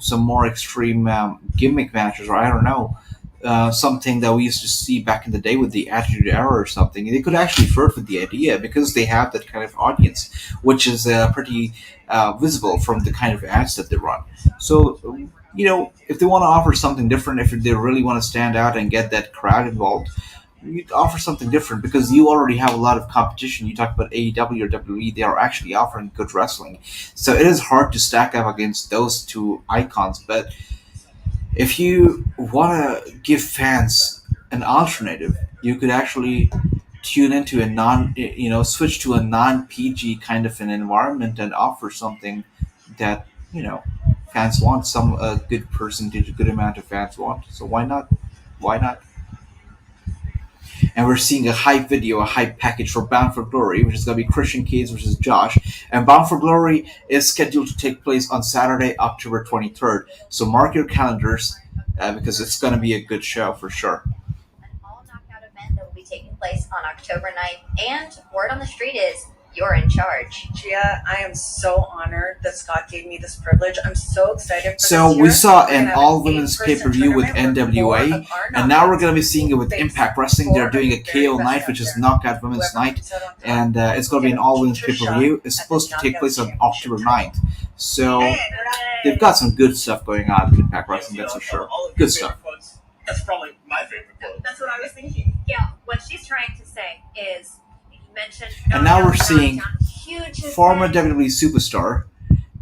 Some more extreme gimmick matches, or I don't know, something that we used to see back in the day with the Attitude Era or something. They could actually flirt with the idea because they have that kind of audience, which is pretty visible from the kind of ads that they run. So, if they want to offer something different, if they really want to stand out and get that crowd involved, you offer something different because you already have a lot of competition. You talk about AEW or WWE, they are actually offering good wrestling. So it is hard to stack up against those two icons, but if you want to give fans an alternative, you could actually tune into switch to a non PG kind of an environment and offer something that, fans want, some a good percentage, a good amount of fans want. So why not? Why not? And we're seeing a hype video, a hype package for Bound for Glory, which is going to be Christian Cage versus Josh. And Bound for Glory is scheduled to take place on Saturday, October 23rd. So mark your calendars because it's going to be a good show for sure. An all-knockout event that will be taking place on October 9th. And word on the street is you're in charge. Gia, I am so honored that Scott gave me this privilege. I'm so excited for So this we year. saw We're an gonna have all-women's an 8-person pay-per-view with tournament where four NWA, of our and now we're knockouts going to be seeing it with face Impact Wrestling. four They're doing a of the very KO best night, out which is there. Knockout Women's Whoever Night, comes out on top and it's going to be an will get a all-women's future pay-per-view. shot It's at supposed the to take Knockout place on Championship October title. 9th. So they've got some good stuff going on with Impact Wrestling, that's for sure. Good stuff. That's probably my favorite quote. That's what I was thinking. Yeah, what she's trying to say is you mentioned. And now we're seeing huge former WWE superstar,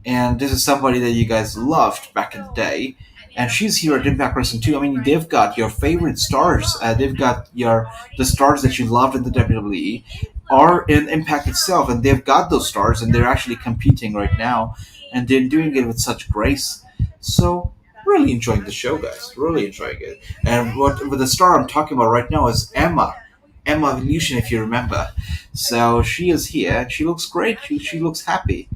and this is somebody that you guys loved back in the day, and she's here at Impact Wrestling too. I mean, they've got your favorite stars. They've got the stars that you loved in the WWE are in Impact itself, and they've got those stars, and they're actually competing right now, and they're doing it with such grace. So, really enjoying the show, guys. Really enjoying it. And what the star I'm talking about right now is Emma. Emma Evolution, if you remember. So she is here. She looks great. She looks happy.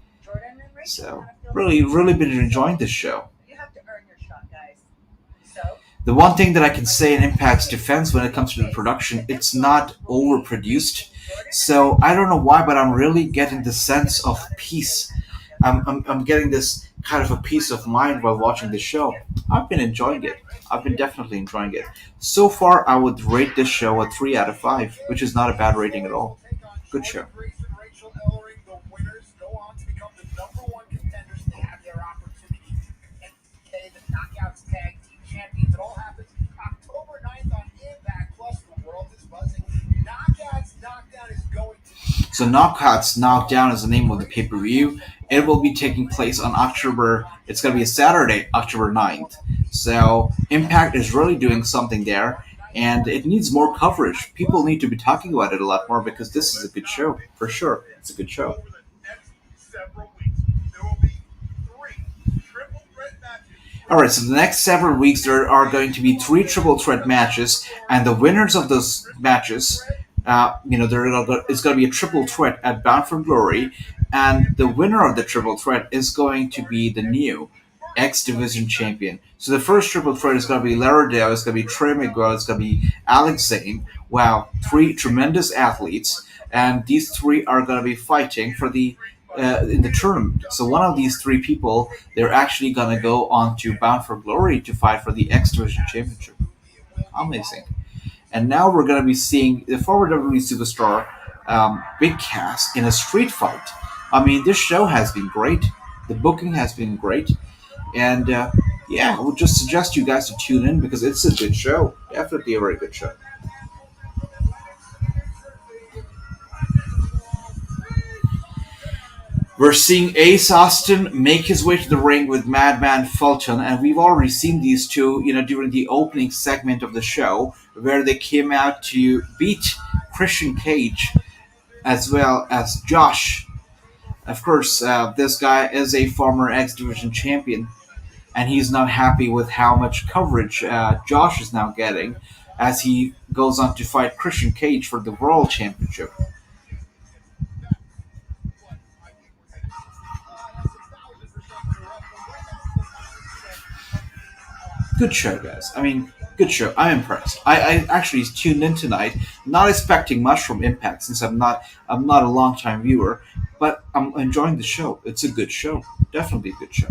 So really, really been enjoying this show. You have to earn your shot, guys. So The one thing that I can say in Impact's defense when it comes to the production, it's not overproduced. So I don't know why, but I'm really getting the sense of peace. I'm getting this kind of a peace of mind while watching the show. I've been enjoying it. I've been definitely enjoying it. So far, I would rate this show a 3 out of 5, which is not a bad rating at all. Good show. The winners go on to become the #1 contenders. They have their opportunity. And the Knockouts Tag Team Champions. It all happens October 9th on Impact. Plus, the world is buzzing. Knockouts Knockdown is going to. So Knockouts Knockdown is the name of the pay-per-view. It will be taking place on October. It's going to be a Saturday, October 9th. So Impact is really doing something there, and it needs more coverage. People need to be talking about it a lot more because this is a good show for sure. It's a good show. Over the next several weeks, there will be 3 triple threat matches. All right, so the next several weeks there are going to be 3 triple threat matches, and the winners of those matches, it's going to be a triple threat at Bound for Glory, and the winner of the triple threat is going to be the new X Division champion. So the first triple threat is going to be Lauderdale, it's going to be Trey Miguel, it's going to be Alex Zane. Wow, 3 tremendous athletes, and these 3 are going to be fighting for the in the tournament. So one of these 3 people, they're actually going to go on to Bound for Glory to fight for the X Division championship. Amazing. And now we're going to be seeing the former WWE superstar Big Cass in a street fight. I mean, this show has been great. The booking has been great. And I would just suggest you guys to tune in because it's a good show. Definitely a very good show. We're seeing Ace Austin make his way to the ring with Madman Fulton, and we've already seen these two, during the opening segment of the show, where they came out to beat Christian Cage as well as Josh. Of course, this guy is a former X Division champion, and he's not happy with how much coverage Josh is now getting as he goes on to fight Christian Cage for the World Championship. Good show, guys. I mean, good show. I'm impressed. I actually tuned in tonight, not expecting much from Impact since I'm not a long time viewer, but I'm enjoying the show. It's a good show. Definitely a good show.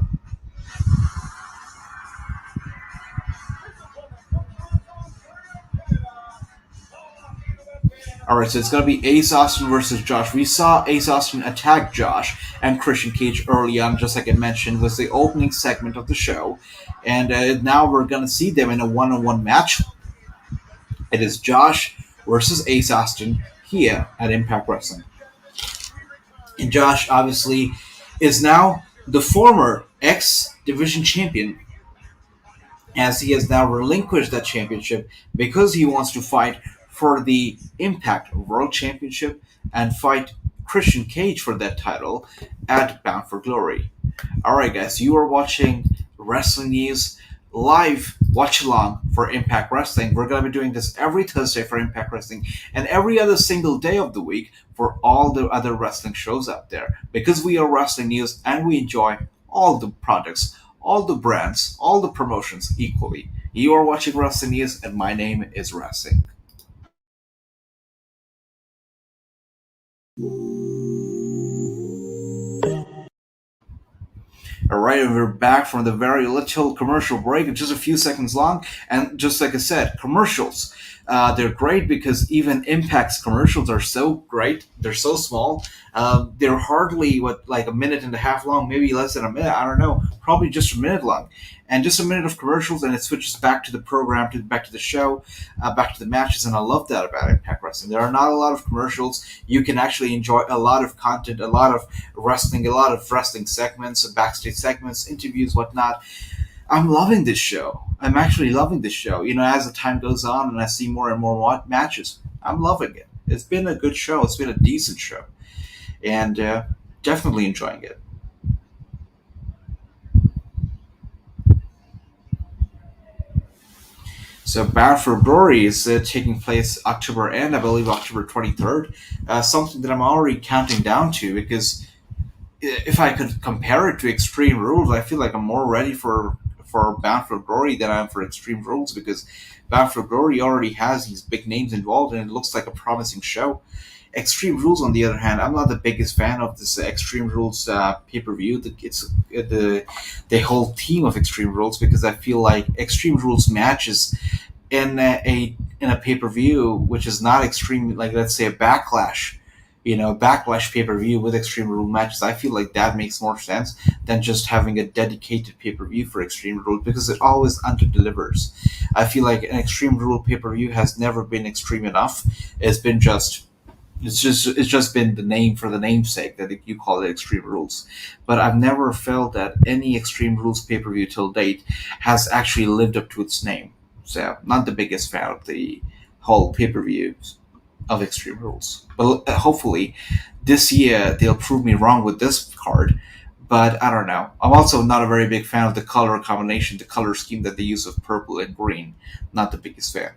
Alright, so it's going to be Ace Austin versus Josh. We saw Ace Austin attack Josh and Christian Cage early on, just like I mentioned, was the opening segment of the show. And now we're going to see them in a one-on-one match. It is Josh versus Ace Austin here at Impact Wrestling. And Josh, obviously, is now the former X Division champion, as he has now relinquished that championship because he wants to fight for the Impact World Championship and fight Christian Cage for that title at Bound for Glory. Alright guys, you are watching Wrestling News live watch along for Impact Wrestling. We're going to be doing this every Thursday for Impact Wrestling and every other single day of the week for all the other wrestling shows out there, because we are Wrestling News and we enjoy all the products, all the brands, all the promotions equally. You are watching Wrestling News and my name is Wrassing. Alright, and we're back from the very little commercial break, just a few seconds long, and just like I said, commercials. They're great because even Impact's commercials are so great, they're so small, they're hardly, like a minute and a half long, maybe less than a minute, I don't know, probably just a minute long. And just a minute of commercials, and it switches back to the program, back to the show, back to the matches, and I love that about Impact Wrestling. There are not a lot of commercials. You can actually enjoy a lot of content, a lot of wrestling segments, backstage segments, interviews, whatnot. I'm loving this show. I'm actually loving this show. As the time goes on and I see more and more matches, I'm loving it. It's been a good show. It's been a decent show. And definitely enjoying it. So Bound for Glory is taking place October end, I believe October 23rd. Something that I'm already counting down to, because if I could compare it to Extreme Rules, I feel like I'm more ready for Bound for Glory than I am for Extreme Rules, because Bound for Glory already has these big names involved and it looks like a promising show. Extreme Rules, on the other hand, I'm not the biggest fan of this Extreme Rules pay per view. It's the whole team of Extreme Rules, because I feel like Extreme Rules matches in a pay per view which is not extreme, like let's say a Backlash, Backlash pay per view with Extreme Rule matches. I feel like that makes more sense than just having a dedicated pay per view for Extreme Rule, because it always under delivers. I feel like an Extreme Rule pay per view has never been extreme enough. It's been just it's just been the name for the namesake that you call it Extreme Rules. But I've never felt that any Extreme Rules pay per view till date has actually lived up to its name. So not the biggest fan of the whole pay per views of Extreme Rules. But hopefully this year they'll prove me wrong with this card. But I don't know. I'm also not a very big fan of the color combination, the color scheme that they use of purple and green. Not the biggest fan.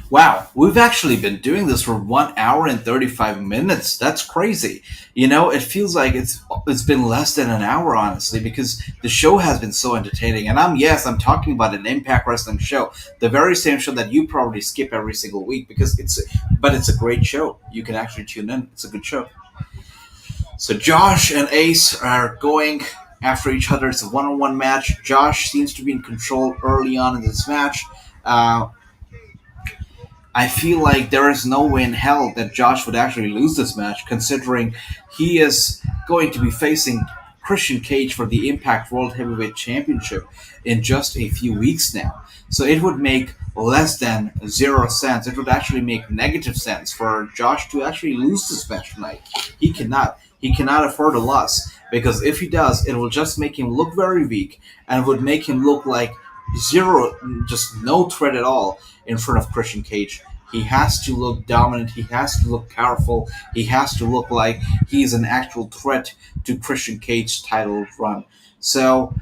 Wow, we've actually been doing this for 1 hour and 35 minutes. That's crazy. It feels like it's been less than an hour, honestly, because the show has been so entertaining. And I'm talking about an Impact Wrestling show, the very same show that you probably skip every single week, because it's a great show. You can actually tune in. It's a good show. So Josh and Ace are going after each other. It's a one-on-one match. Josh seems to be in control early on in this match. Uh, I feel like there is no way in hell that Josh would actually lose this match, considering he is going to be facing Christian Cage for the Impact World Heavyweight Championship in just a few weeks now. So it would make less than 0 cents. It would actually make negative sense for Josh to actually lose this match tonight. He cannot. He cannot afford a loss, because if he does, it will just make him look very weak, and it would make him look like zero, just no threat at all in front of Christian Cage. He has to look dominant. He has to look powerful. He has to look like he's an actual threat to Christian Cage's title run. So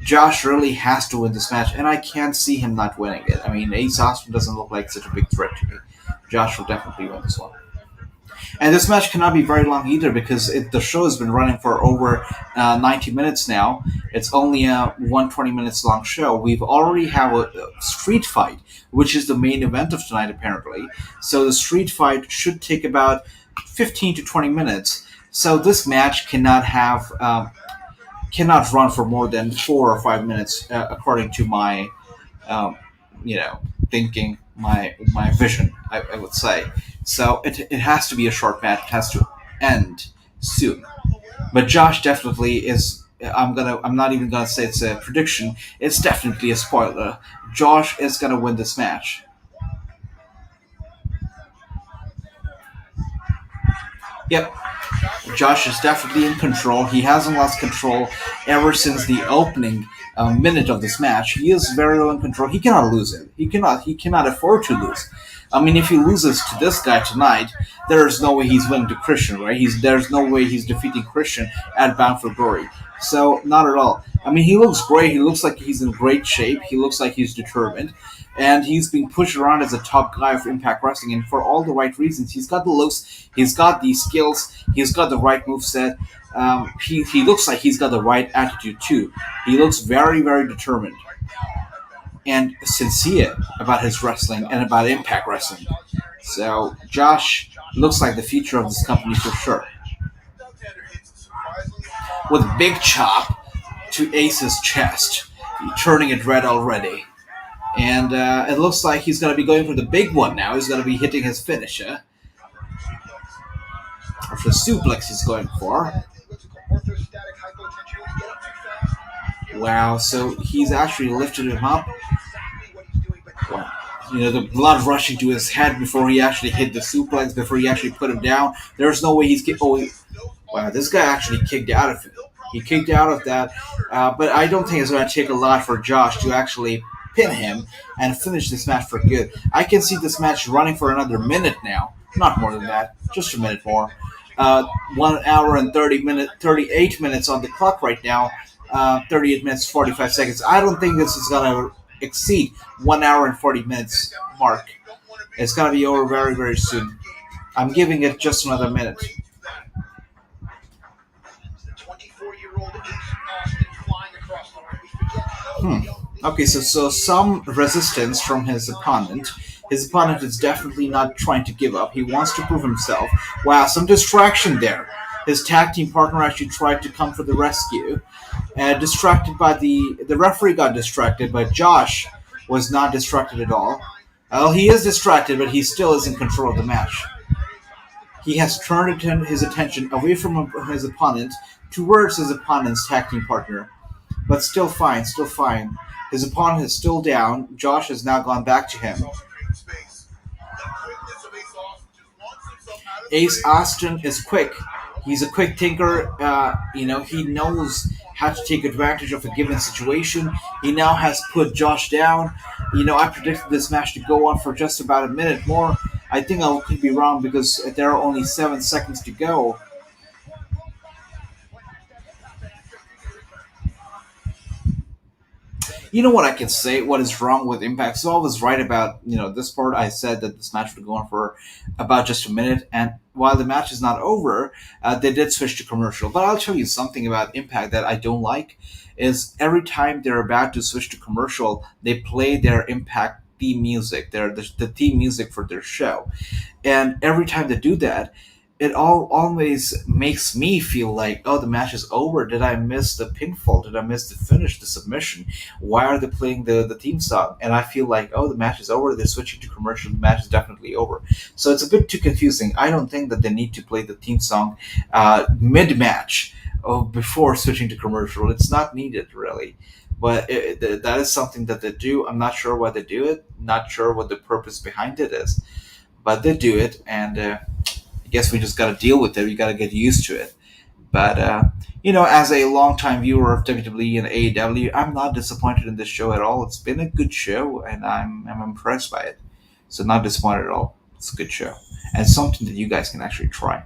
Josh really has to win this match, and I can't see him not winning it. I mean, Ace Austin doesn't look like such a big threat to me. Josh will definitely win this one. And this match cannot be very long either, because the show has been running for over 90 minutes now. It's only a 120 minutes long show. We've already have a street fight, which is the main event of tonight apparently. So the street fight should take about 15 to 20 minutes. So this match cannot run for more than 4 or 5 minutes, according to my um, thinking, my vision, I would say. So it has to be a short match. It has to end soon. But Josh definitely is. I'm not even gonna say it's a prediction. It's definitely a spoiler. Josh is gonna win this match. Yep, Josh is definitely in control. He hasn't lost control ever since the opening minute of this match. He is very well in control. He cannot lose it. He cannot. He cannot afford to lose. I mean, if he loses to this guy tonight, there is no way he's winning to Christian, right? There's no way he's defeating Christian at Bound for Glory. So not at all. I mean, he looks great. He looks like he's in great shape. He looks like he's determined, and he's being pushed around as a top guy of Impact Wrestling, and for all the right reasons. He's got the looks. He's got the skills. He's got the right moveset. He looks like he's got the right attitude too. He looks very, very determined and sincere about his wrestling and about Impact Wrestling. So Josh looks like the future of this company for sure. With a big chop to Ace's chest, turning it red already. And it looks like he's going to be going for the big one now. He's going to be hitting his finisher. Or the suplex he's going for. Wow, so he's actually lifted him up. Wow. The blood rushing to his head before he actually hit the suplex, before he actually put him down. There's no way he's... Wow, this guy actually kicked out of it. He kicked out of that. But I don't think it's going to take a lot for Josh to actually pin him and finish this match for good. I can see this match running for another minute now. Not more than that. Just a minute more. 1 hour and 38 minutes on the clock right now. 38 minutes, 45 seconds. I don't think this is going to exceed 1 hour and 40 minutes mark. It's gonna be over very, very soon. I'm giving it just another minute. 24-year-old Ace Austin flying across the ring. Okay, so some resistance from his opponent. His opponent is definitely not trying to give up. He wants to prove himself. Wow, some distraction there. His tag team partner actually tried to come for the rescue. Distracted by the referee got distracted, but Josh was not distracted at all. Well, he is distracted, but he still is in control of the match. He has turned his attention away from his opponent towards his opponent's tag team partner. But still fine, still fine. His opponent is still down. Josh has now gone back to him. Ace Austin is quick. He's a quick thinker. He knows how to take advantage of a given situation. He now has put Josh down. I predicted this match to go on for just about a minute more. I think I could be wrong because there are only 7 seconds to go. You know what I can say? What is wrong with Impact? So I was right about this part. I said that this match would go on for about just a minute, and while the match is not over, they did switch to commercial. But I'll tell you something about Impact that I don't like is every time they're about to switch to commercial, they play their Impact theme music, the theme music for their show, and every time they do that, it always makes me feel like, oh, the match is over. Did I miss the pinfall? Did I miss the finish, the submission? Why are they playing the theme song? And I feel like, oh, the match is over. They're switching to commercial. The match is definitely over. So it's a bit too confusing. I don't think that they need to play the theme song mid-match before switching to commercial. It's not needed, really. But that is something that they do. I'm not sure why they do it. Not sure what the purpose behind it is. But they do it, and I guess we just got to deal with it. We got to get used to it. But, as a longtime viewer of WWE and AEW, I'm not disappointed in this show at all. It's been a good show, and I'm impressed by it. So not disappointed at all. It's a good show. And something that you guys can actually try.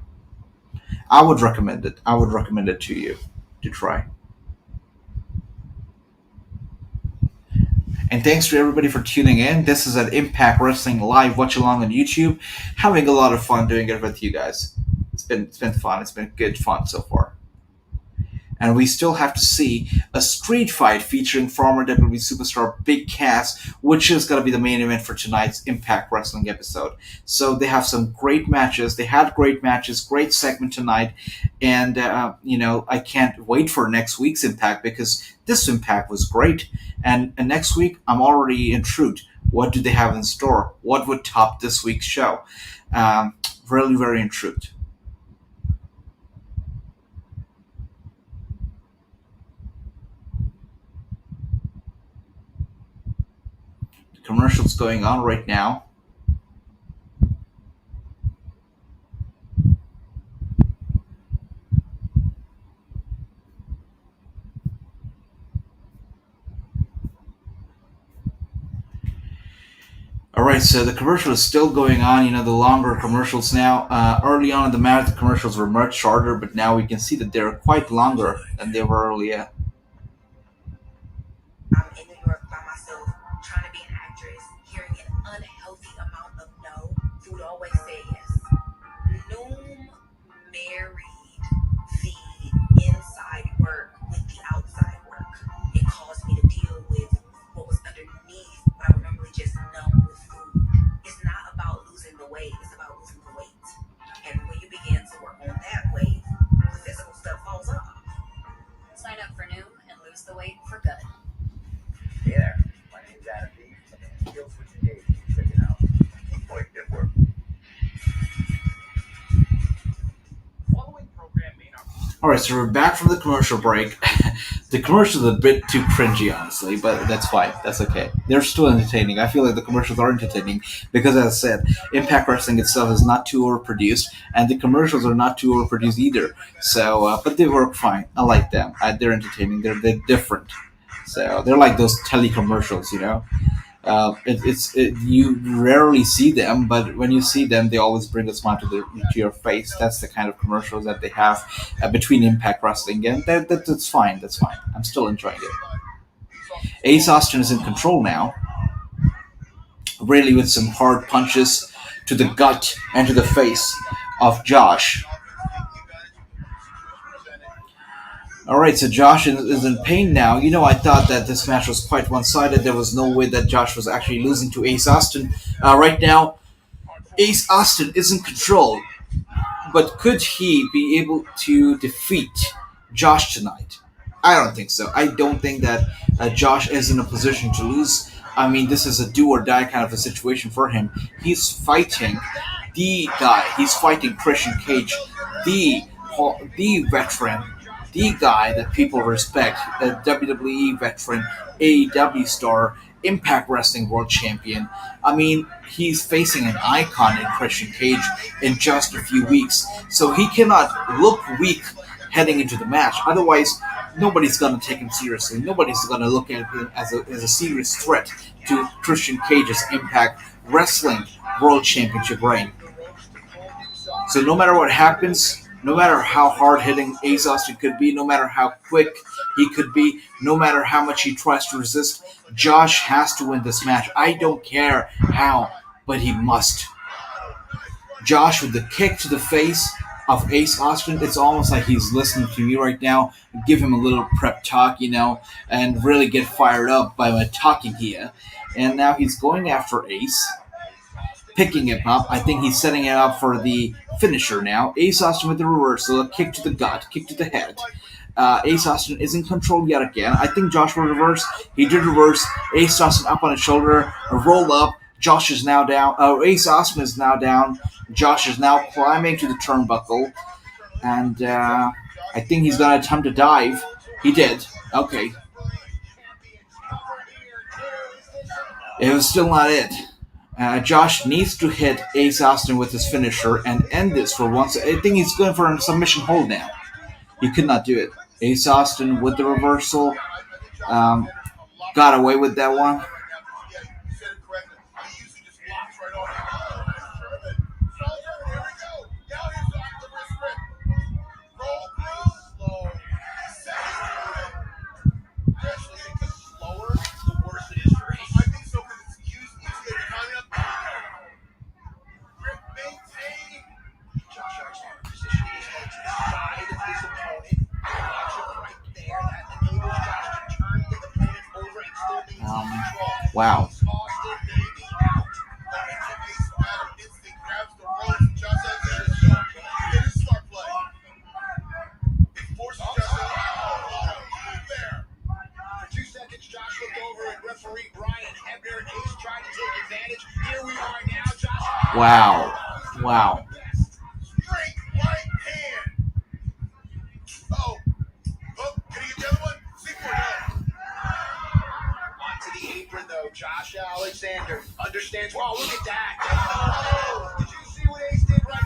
I would recommend it. I would recommend it to you to try. And thanks to everybody for tuning in. This is an Impact Wrestling Live watch along on YouTube. Having a lot of fun doing it with you guys. It's been fun. It's been good fun so far. And we still have to see a street fight featuring former WWE superstar Big Cass, which is going to be the main event for tonight's Impact Wrestling episode. So they have some great matches. They had great matches, great segment tonight. And, I can't wait for next week's Impact because this Impact was great. And next week, I'm already intrigued. What do they have in store? What would top this week's show? Really, very intrigued. The commercial's going on right now. All right, so the commercial is still going on. The longer commercials now. Early on in the match, the commercials were much shorter, but now we can see that they're quite longer than they were earlier. I'm in New York by myself, trying to be an actress, hearing an unhealthy amount of no. You would always say yes. Noom married the inside work with the outside work. It caused me to deal with what was underneath what I would normally just numb with food. It's not about losing the weight, it's about losing the weight. And when you begin to work on that weight, the physical stuff falls off. Sign up for Noom and lose the weight for good. Hey there, my name's Adam B. Skills Switching Days. Check it out. Boy, good work. Following program may not. All right, so we're back from the commercial break. The commercials are a bit too cringy, honestly, but that's fine. That's okay. They're still entertaining. I feel like the commercials are entertaining because, as I said, Impact Wrestling itself is not too overproduced, and the commercials are not too overproduced either. So, but they work fine. I like them. They're entertaining. They're different. So they're like those telecommercials, you rarely see them, but when you see them, they always bring a smile to your face. That's the kind of commercials that they have between Impact Wrestling, and that's fine. That's fine. I'm still enjoying it. Ace Austin is in control now. really with some hard punches to the gut and to the face of Josh. All right, so Josh is in pain now. I thought that this match was quite one-sided. There was no way that Josh was actually losing to Ace Austin. Right now, Ace Austin is in control, but could he be able to defeat Josh tonight? I don't think so. I don't think that Josh is in a position to lose. I mean, this is a do or die kind of a situation for him. He's fighting the guy. He's fighting Christian Cage, the the veteran, the guy that people respect, the WWE veteran, AEW star, Impact Wrestling World Champion. I mean, he's facing an icon in Christian Cage in just a few weeks, so he cannot look weak heading into the match. Otherwise, nobody's going to take him seriously. Nobody's going to look at him as a serious threat to Christian Cage's Impact Wrestling World Championship reign. So no matter what happens, no matter how hard hitting Ace Austin could be, no matter how quick he could be, no matter how much he tries to resist, Josh has to win this match. I don't care how, but he must. Josh with the kick to the face of Ace Austin, it's almost like he's listening to me right now. Give him a little prep talk, and really get fired up by my talking here. And now he's going after Ace, picking him up. I think he's setting it up for the finisher now. Ace Austin with the reversal, a kick to the gut, kick to the head. Ace Austin is in control yet again. I think Josh will reverse. He did reverse. Ace Austin up on his shoulder, a roll up. Josh is now down. Ace Austin is now down. Josh is now climbing to the turnbuckle. And I think he's going to attempt to dive. He did. Okay. It was still not it. Josh needs to hit Ace Austin with his finisher and end this for once. I think he's going for a submission hold now. He could not do it. Ace Austin with the reversal. Got away with that one. Wow. Wow. Wow. Josh Alexander understands. Wow, look at that. Oh, did you see what Ace did right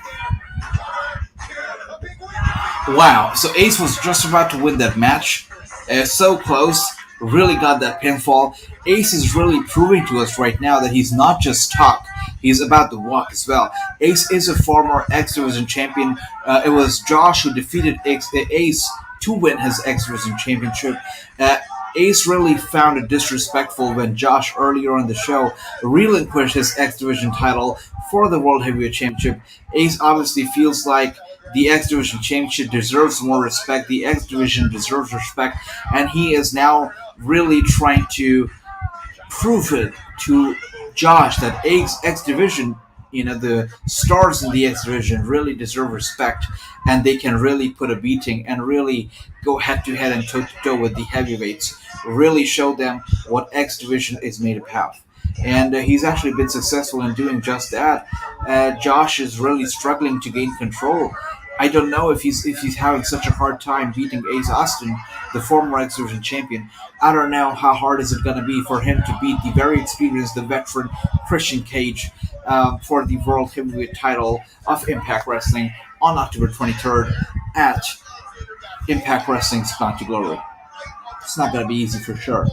there? A big win. Wow. So Ace was just about to win that match. So close. Really got that pinfall. Ace is really proving to us right now that he's not just talk. He's about to walk as well. Ace is a former X Division champion. It was Josh who defeated Ace to win his X Division championship. Ace really found it disrespectful when Josh earlier on the show relinquished his X Division title for the World Heavyweight Championship. Ace obviously feels like the X Division Championship deserves more respect. The X Division deserves respect, and he is now really trying to prove it to Josh that X Division, the stars in the X Division really deserve respect, and they can really put a beating and really go head to head and toe to toe with the heavyweights. Really show them what X Division is made of. And he's actually been successful in doing just that. Josh is really struggling to gain control. I don't know if he's having such a hard time beating Ace Austin, the former X Division champion. I don't know how hard is it going to be for him to beat the very experienced, the veteran Christian Cage for the World Heavyweight title of Impact Wrestling on October 23rd at Impact Wrestling's Path to Glory. It's not going to be easy for sure.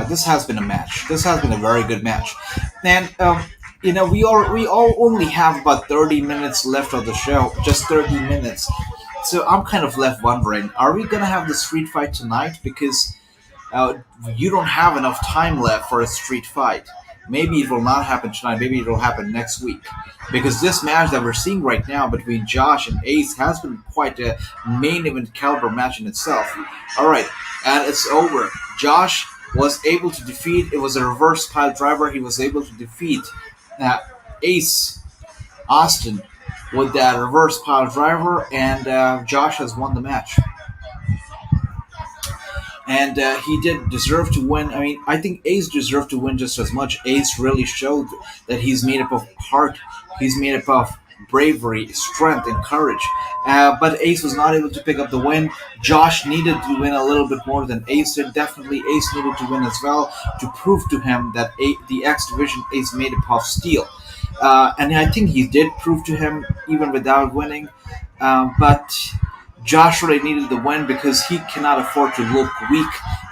This has been a match. This has been a very good match, and we all only have about 30 minutes left of the show, just 30 minutes. So I'm kind of left wondering: are we gonna have the street fight tonight? Because uh, you don't have enough time left for a street fight. Maybe it will not happen tonight. Maybe it will happen next week. Because this match that we're seeing right now between Josh and Ace has been quite a main event caliber match in itself. All right, and it's over. Josh was able to defeat. It was a reverse pile driver. He was able to defeat uh, Ace Austin with that reverse pile driver, and Josh has won the match. And he did deserve to win. I mean, I think Ace deserved to win just as much. Ace really showed that he's made up of heart. He's made up of bravery, strength, and courage. But Ace was not able to pick up the win. Josh needed to win a little bit more than Ace did. Definitely, Ace needed to win as well to prove to him that the X Division is made up of steel. And I think he did prove to him even without winning. But Josh really needed the win because he cannot afford to look weak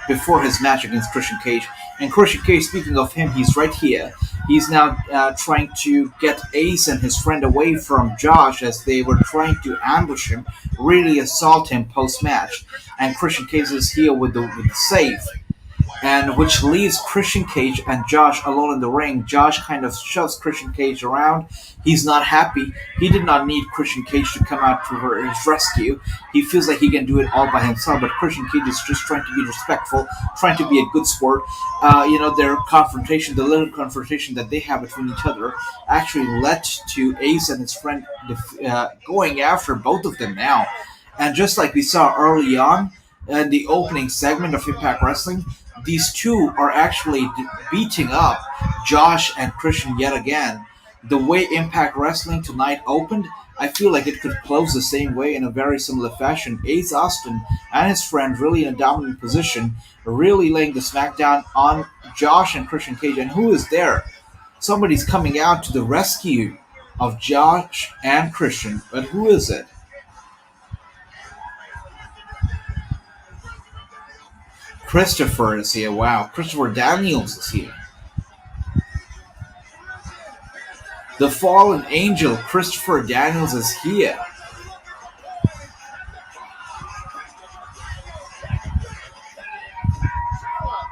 before his match against Christian Cage. And Christian Cage, speaking of him, he's right here. He's now trying to get Ace and his friend away from Josh as they were trying to ambush him, really assault him post-match. And Christian Cage is here with the save, and which leaves Christian Cage and Josh alone in the ring. Josh kind of shoves Christian Cage around. He's not happy. He did not need Christian Cage to come out to his rescue. He feels like he can do it all by himself, but Christian Cage is just trying to be respectful, trying to be a good sport. Their confrontation, the little confrontation that they have between each other, actually led to Ace and his friend going after both of them now. And just like we saw early on in the opening segment of Impact Wrestling, these two are actually beating up Josh and Christian yet again. The way Impact Wrestling tonight opened, I feel like it could close the same way in a very similar fashion. Ace Austin and his friend really in a dominant position, really laying the smackdown on Josh and Christian Cage. And who is there? Somebody's coming out to the rescue of Josh and Christian, but who is it? Christopher is here. Wow, Christopher Daniels is here. The fallen angel, Christopher Daniels, is here.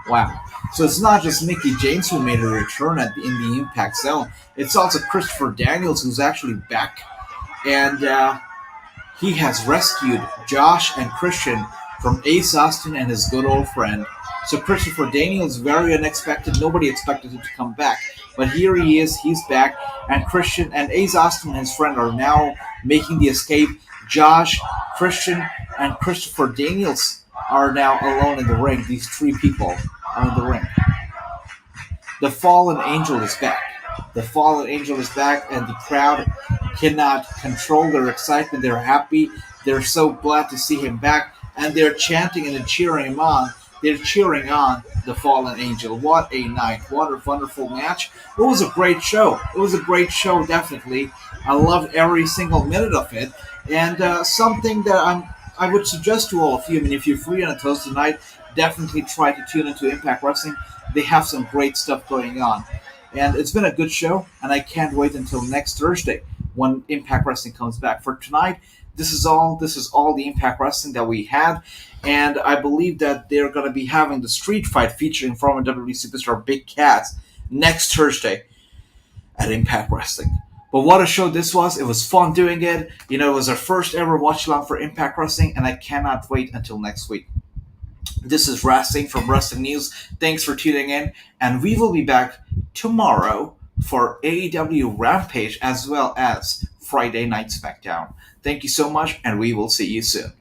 Wow. So it's not just Mickie James who made a return in the Impact Zone. It's also Christopher Daniels who's actually back. And he has rescued Josh and Christian from Ace Austin and his good old friend. So Christopher Daniels, very unexpected. Nobody expected him to come back. But here he is. He's back. And Christian and Ace Austin and his friend are now making the escape. Josh, Christian, and Christopher Daniels are now alone in the ring. These three people are in the ring. The fallen angel is back. The fallen angel is back, and the crowd cannot control their excitement. They're happy. They're so glad to see him back. And they're chanting and cheering him on. They're cheering on the fallen angel. What a night. What a wonderful match. It was a great show. It was a great show, definitely. I loved every single minute of it. And something that I would suggest to all of you, I mean, if you're free on a Thursday night, definitely try to tune into Impact Wrestling. They have some great stuff going on. And it's been a good show, and I can't wait until next Thursday when Impact Wrestling comes back. For tonight, this is all the Impact Wrestling that we had, and I believe that they're going to be having the street fight featuring former WWE superstar Big Cass next Thursday at Impact Wrestling. But what a show this was. It was fun doing it. It was our first ever watch along for Impact Wrestling, and I cannot wait until next week. This is Wrassing from Wrestling News. Thanks for tuning in, and we will be back tomorrow for AEW Rampage as well as Friday Night SmackDown. Thank you so much, and we will see you soon.